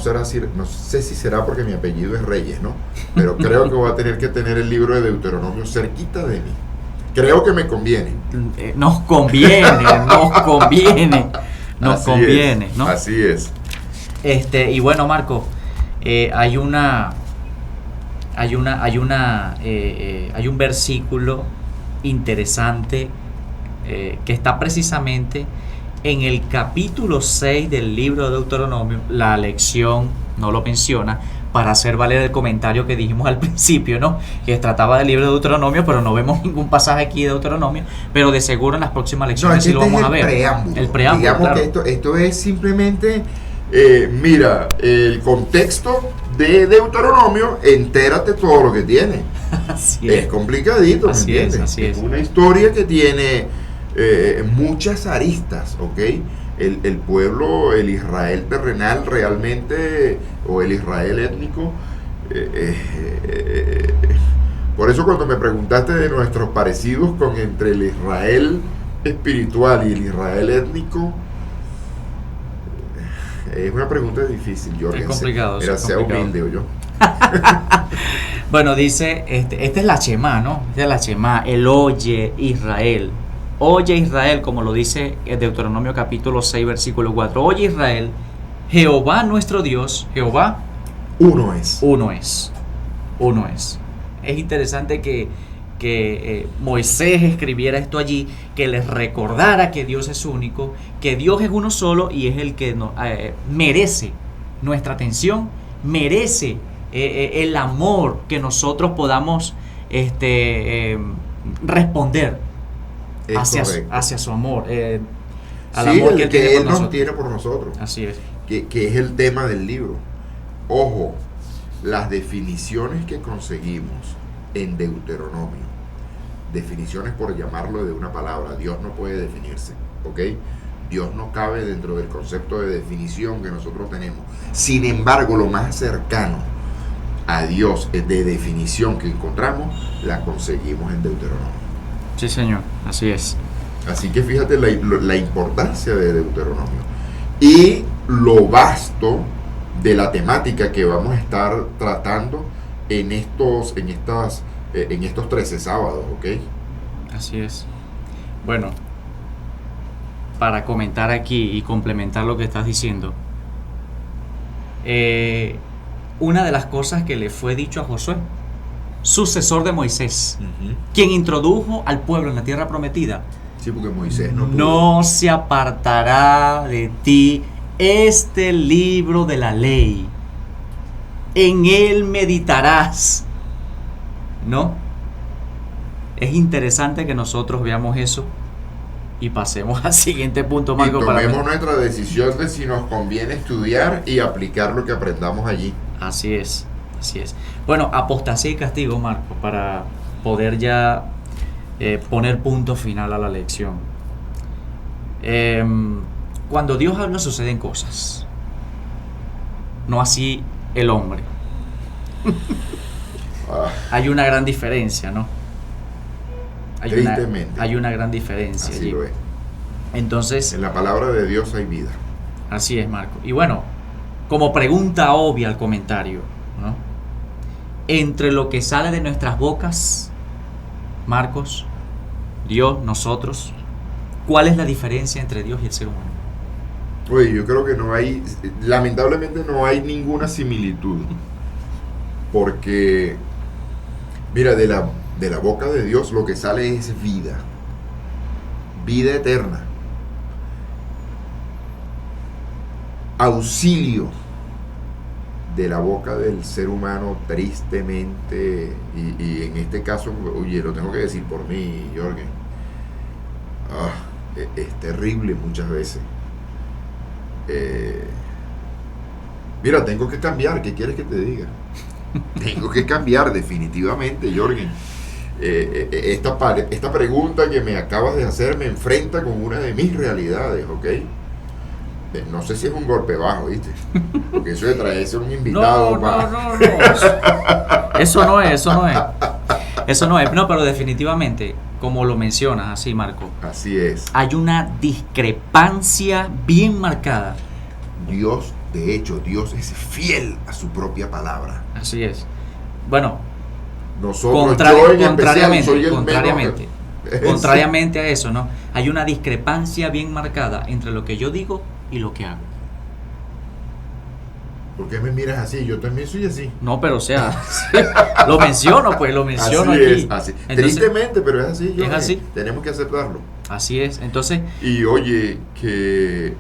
sé si será porque mi apellido es Reyes, ¿no? Pero creo que voy a tener que tener el libro de Deuteronomio cerquita de mí. Creo que me conviene. Nos conviene, nos conviene, ¿no? Así es. Y bueno, Marco, hay un versículo interesante que está precisamente en el capítulo 6 del libro de Deuteronomio. La lección no lo menciona para hacer valer el comentario que dijimos al principio, ¿no? Que trataba del libro de Deuteronomio, pero no vemos ningún pasaje aquí de Deuteronomio, pero de seguro en las próximas lecciones sí lo vamos a ver. El preámbulo. Digamos, claro. que esto es simplemente, mira, el contexto de Deuteronomio, entérate todo lo que tiene. Así es complicadito, ¿me así entiendes? Así es. Una historia que tiene muchas aristas, ¿ok? El pueblo, el Israel terrenal realmente, o el Israel étnico, por eso cuando me preguntaste de nuestros parecidos con entre el Israel espiritual y el Israel étnico, es una pregunta difícil, Jorge. Es complicado. Sea humilde, o yo. Bueno, dice, esta es la Shemá, ¿no? Esta es la Shemá, el oye Israel. Oye Israel, como lo dice el Deuteronomio capítulo 6, versículo 4. Oye Israel, Jehová nuestro Dios, Jehová uno es. Uno es. Es interesante que Moisés escribiera esto allí, que les recordara que Dios es único, que Dios es uno solo y es el que merece nuestra atención, merece el amor que nosotros podamos responder hacia su amor, al amor que Él nos tiene por nosotros. Así es. Que es el tema del libro. Ojo, las definiciones que conseguimos en Deuteronomio, definiciones por llamarlo de una palabra, Dios no puede definirse, ¿ok? Dios no cabe dentro del concepto de definición que nosotros tenemos. Sin embargo, lo más cercano a Dios de definición que encontramos, la conseguimos en Deuteronomio. Sí, señor, así es. Así que fíjate la importancia de Deuteronomio y lo vasto de la temática que vamos a estar tratando en estos 13 sábados, ¿ok? Así es. Bueno, para comentar aquí y complementar lo que estás diciendo, una de las cosas que le fue dicho a Josué, sucesor de Moisés, quien introdujo al pueblo en la tierra prometida, sí, porque Moisés no pudo. No se apartará de ti este libro de la ley, en él meditarás, ¿no? Es interesante que nosotros veamos eso y pasemos al siguiente punto, Y Marco. tomemos nuestra decisión de si nos conviene estudiar y aplicar lo que aprendamos allí. Así es, así es. Bueno, apostasía y castigo, Marco, para poder ya poner punto final a la lección. Cuando Dios habla suceden cosas, no así el hombre. Hay una gran diferencia, ¿no? Tristemente. Hay una gran diferencia Así allí. lo es. Entonces, En la palabra de Dios hay vida. así es, Marco. Y bueno, como pregunta obvia al comentario, ¿no? Entre lo que sale de nuestras bocas, Marcos, Dios, nosotros, ¿cuál es la diferencia entre Dios y el ser humano? Oye, yo creo que no hay, lamentablemente no hay ninguna similitud. Porque, mira, de la boca de Dios lo que sale es vida. Vida eterna. Auxilio de la boca del ser humano, tristemente, y en este caso, oye, lo tengo que decir por mí, Jorgen, es terrible muchas veces. Mira, tengo que cambiar, ¿qué quieres que te diga? Tengo que cambiar definitivamente, Jorgen. Esta pregunta que me acabas de hacer me enfrenta con una de mis realidades, ¿ok? No sé si es un golpe bajo, ¿viste? Porque eso de traerse un invitado. No. Eso no es. No, pero definitivamente, como lo mencionas así, Marco, Así es. hay una discrepancia bien marcada. Dios, de hecho, Dios es fiel a su propia palabra. Así es. Bueno, Nosotros, yo en especial, soy el contrariamente. menos. Contrariamente a eso, ¿no? Hay una discrepancia bien marcada entre lo que yo digo y lo que hago. ¿Por qué me miras así? Yo también soy así. No, pero o sea, lo menciono Así aquí. es, así. Entonces, Tristemente, pero es así. es así. Tenemos que aceptarlo. Así es. Entonces, Y oye, que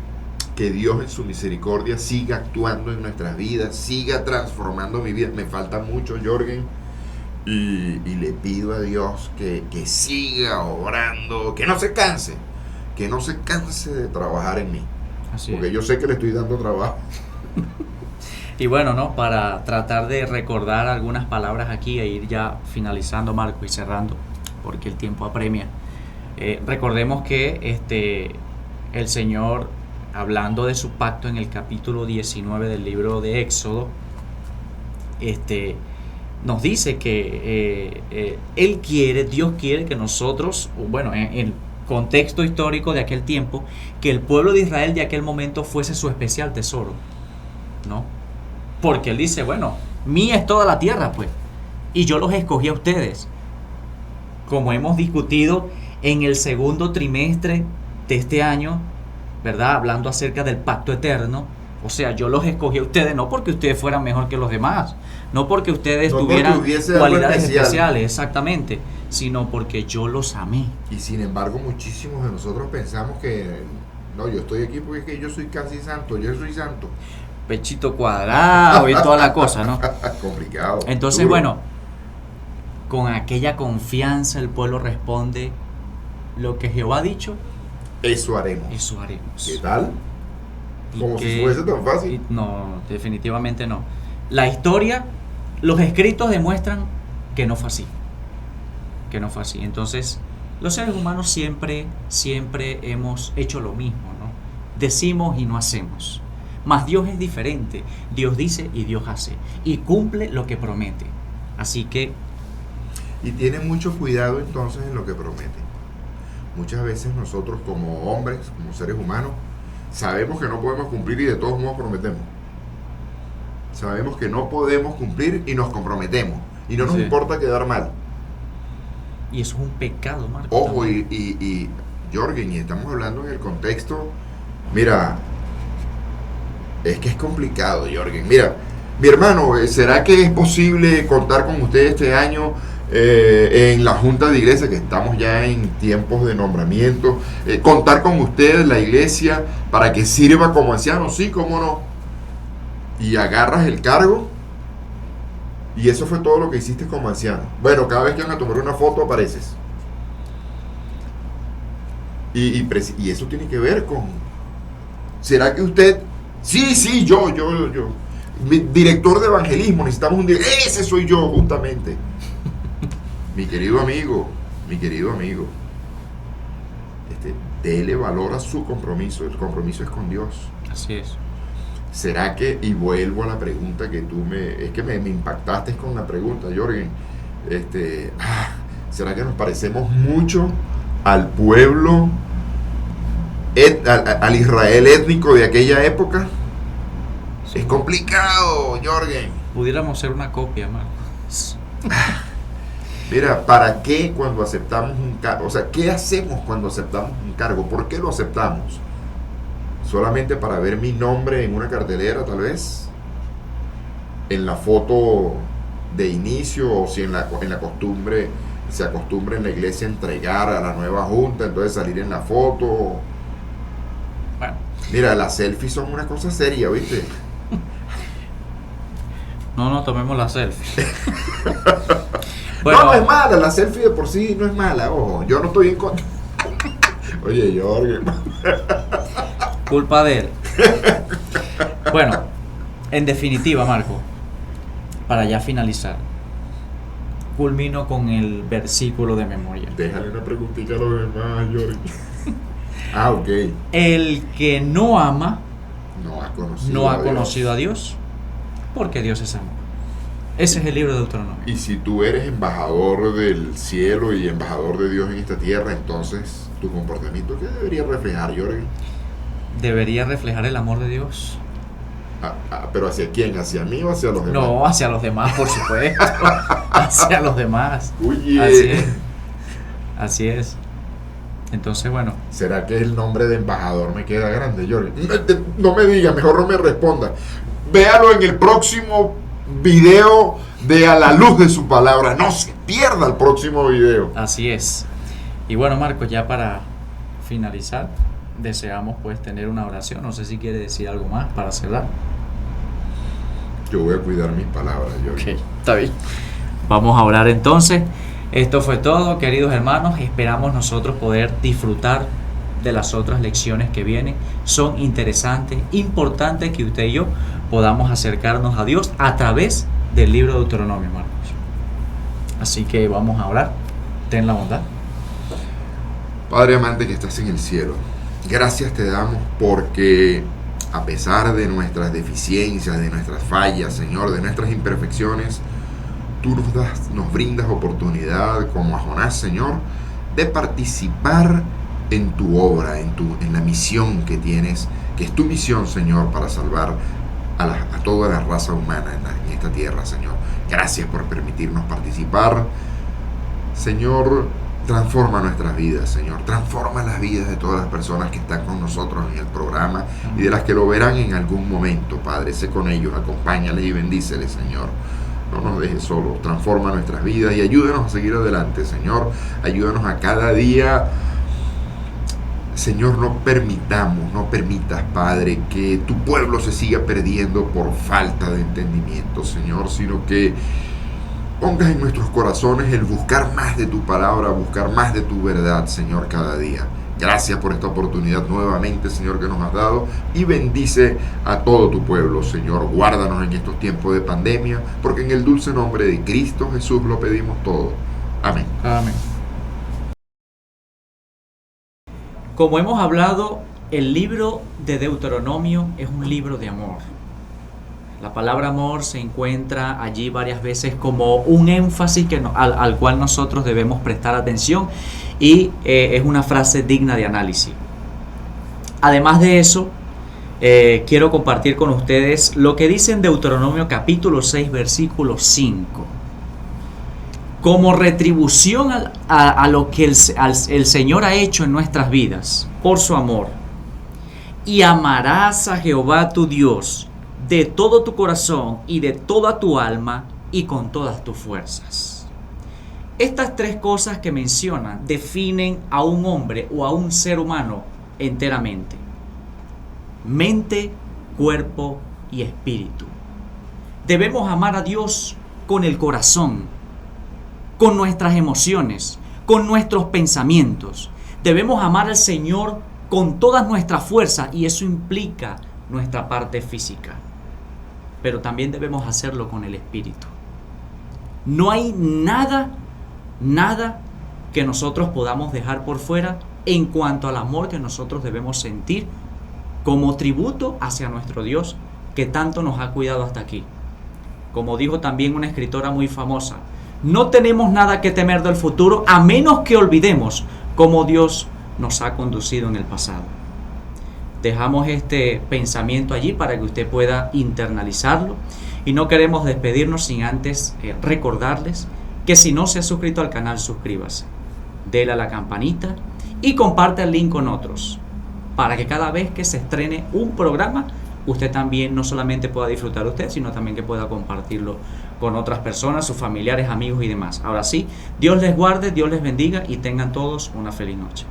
Dios en su misericordia siga actuando en nuestras vidas, siga transformando mi vida. Me falta mucho, Jorgen, y le pido a Dios que siga obrando, que no se canse de trabajar en mí, así porque es. yo sé que le estoy dando trabajo. Y bueno, ¿no? Para tratar de recordar algunas palabras aquí e ir ya finalizando, Marco, y cerrando, porque el tiempo apremia. Recordemos que el Señor, hablando de su pacto en el capítulo 19 del libro de Éxodo, nos dice que Dios quiere que nosotros, bueno, en el contexto histórico de aquel tiempo, que el pueblo de Israel de aquel momento fuese su especial tesoro, ¿no? Porque Él dice, bueno, mía es toda la tierra, pues, y yo los escogí a ustedes. Como hemos discutido en el segundo trimestre de este año, ¿verdad? Hablando acerca del pacto eterno. O sea, yo los escogí a ustedes no porque ustedes fueran mejor que los demás, no porque ustedes tuvieran cualidades especiales, exactamente, sino porque yo los amé. Y sin embargo, muchísimos de nosotros pensamos que no, yo estoy aquí porque es que yo soy casi santo, yo soy santo. Pechito cuadrado y toda la cosa, ¿no? Complicado. Entonces, duro. bueno, con aquella confianza el pueblo responde, lo que Jehová ha dicho, Eso haremos. eso haremos. ¿Qué tal? Y Como que- si fuese tan fácil. No, definitivamente no. La historia, los escritos demuestran que no fue así. Que no fue así. Entonces, los seres humanos siempre hemos hecho lo mismo, ¿no? Decimos y no hacemos. Mas Dios es diferente. Dios dice y Dios hace. Y cumple lo que promete. Así que, Y tiene mucho cuidado entonces en lo que promete. Muchas veces nosotros como hombres, como seres humanos, sabemos que no podemos cumplir y de todos modos prometemos. Sabemos que no podemos cumplir y nos comprometemos. Y no nos Sí. importa quedar mal. y eso es un pecado, Marco. Ojo, también. y Jorgen, y estamos hablando en el contexto, mira, es que es complicado, Jorgen. Mira, mi hermano, ¿será que es posible contar con usted este año en la Junta de Iglesia, que estamos ya en tiempos de nombramiento? Contar con usted, la iglesia, para que sirva como anciano, sí, cómo no. Y agarras el cargo. Y eso fue todo lo que hiciste como anciano. Bueno, cada vez que van a tomar una foto apareces. Y eso tiene que ver con, ¿será que usted? Sí, yo. Director de evangelismo, necesitamos un director. Ese soy yo, justamente. Mi querido amigo, dele valor a su compromiso. El compromiso es con Dios. Así es. ¿Será que, y vuelvo a la pregunta que es que me impactaste con la pregunta, Jorgen, ¿será que nos parecemos mucho al pueblo, al Israel étnico de aquella época? Sí. Es complicado, Jorgen. Pudiéramos ser una copia, Marcos. Mira, ¿para qué cuando aceptamos un cargo? O sea, ¿qué hacemos cuando aceptamos un cargo? ¿Por qué lo aceptamos? ¿Solamente para ver mi nombre en una cartelera, tal vez? ¿En la foto de inicio? ¿O si en la costumbre, se acostumbra en la iglesia a entregar a la nueva junta, entonces salir en la foto? Bueno. Mira, las selfies son una cosa seria, ¿viste? No tomemos la selfie. Bueno, no es mala, la selfie de por sí no es mala, ojo, yo no estoy en contra. Oye, Jorgen. Culpa de él. Bueno, en definitiva, Marco, para ya finalizar, culmino con el versículo de memoria. Déjale una preguntita a los demás, Jorgen. Ok. El que no ama no ha conocido a Dios, porque Dios es amor. Ese es el libro de Deuteronomio. Y si tú eres embajador del cielo y embajador de Dios en esta tierra, entonces tu comportamiento, ¿qué debería reflejar, Jorgen? Debería reflejar el amor de Dios. ¿Pero hacia quién? ¿Hacia mí o hacia los demás? No, hacia los demás, por supuesto. Hacia los demás. Oye. Así es. Entonces, bueno. ¿Será que el nombre de embajador me queda grande, Jorgen? No me diga, mejor no me responda. Véalo en el próximo video de A la Luz de Su Palabra. No se pierda el próximo video. Así es. Y bueno, Marcos, ya para finalizar, deseamos pues tener una oración. No sé si quiere decir algo más para cerrar. Yo voy a cuidar mis palabras, Jorgen. Ok, está bien. Vamos a orar entonces. Esto fue todo, queridos hermanos. Esperamos nosotros poder disfrutar de las otras lecciones que vienen. Son interesantes, importantes que usted y yo podamos acercarnos a Dios a través del libro de Deuteronomio, Marcos. Así que vamos a orar. Ten la bondad. Padre amante que estás en el cielo, gracias te damos porque a pesar de nuestras deficiencias, de nuestras fallas, Señor, de nuestras imperfecciones, tú nos brindas oportunidad, como a Jonás, Señor, de participar en tu obra, en la misión que tienes, que es tu misión, Señor, para salvar a toda la raza humana en esta tierra, Señor. Gracias por permitirnos participar. Señor, transforma nuestras vidas, Señor. Transforma las vidas de todas las personas que están con nosotros en el programa y de las que lo verán en algún momento, Padre. Sé con ellos, acompáñales y bendíceles, Señor. No nos dejes solos, transforma nuestras vidas y ayúdanos a seguir adelante, Señor. Ayúdanos a cada día. Señor, no permitas, Padre, que tu pueblo se siga perdiendo por falta de entendimiento, Señor, sino que pongas en nuestros corazones el buscar más de tu palabra, buscar más de tu verdad, Señor, cada día. Gracias por esta oportunidad nuevamente, Señor, que nos has dado, y bendice a todo tu pueblo, Señor. Guárdanos en estos tiempos de pandemia, porque en el dulce nombre de Cristo Jesús lo pedimos todo. Amén. Amén. Como hemos hablado, el libro de Deuteronomio es un libro de amor. La palabra amor se encuentra allí varias veces como un énfasis al cual nosotros debemos prestar atención y es una frase digna de análisis. Además de eso, quiero compartir con ustedes lo que dice en Deuteronomio capítulo 6, versículo 5. Como retribución a lo que el Señor ha hecho en nuestras vidas por su amor. Y amarás a Jehová tu Dios de todo tu corazón y de toda tu alma y con todas tus fuerzas. Estas tres cosas que mencionan definen a un hombre o a un ser humano enteramente: mente, cuerpo y espíritu. Debemos amar a Dios con el corazón, con nuestras emociones, con nuestros pensamientos. Debemos amar al Señor con todas nuestras fuerzas y eso implica nuestra parte física. Pero también debemos hacerlo con el Espíritu. No hay nada que nosotros podamos dejar por fuera en cuanto al amor que nosotros debemos sentir como tributo hacia nuestro Dios que tanto nos ha cuidado hasta aquí. Como dijo también una escritora muy famosa, no tenemos nada que temer del futuro a menos que olvidemos cómo Dios nos ha conducido en el pasado. Dejamos este pensamiento allí para que usted pueda internalizarlo y no queremos despedirnos sin antes recordarles que si no se ha suscrito al canal, suscríbase, dele a la campanita y comparte el link con otros para que cada vez que se estrene un programa usted también no solamente pueda disfrutar usted, sino también que pueda compartirlo con otras personas, sus familiares, amigos y demás. Ahora sí, Dios les guarde, Dios les bendiga y tengan todos una feliz noche.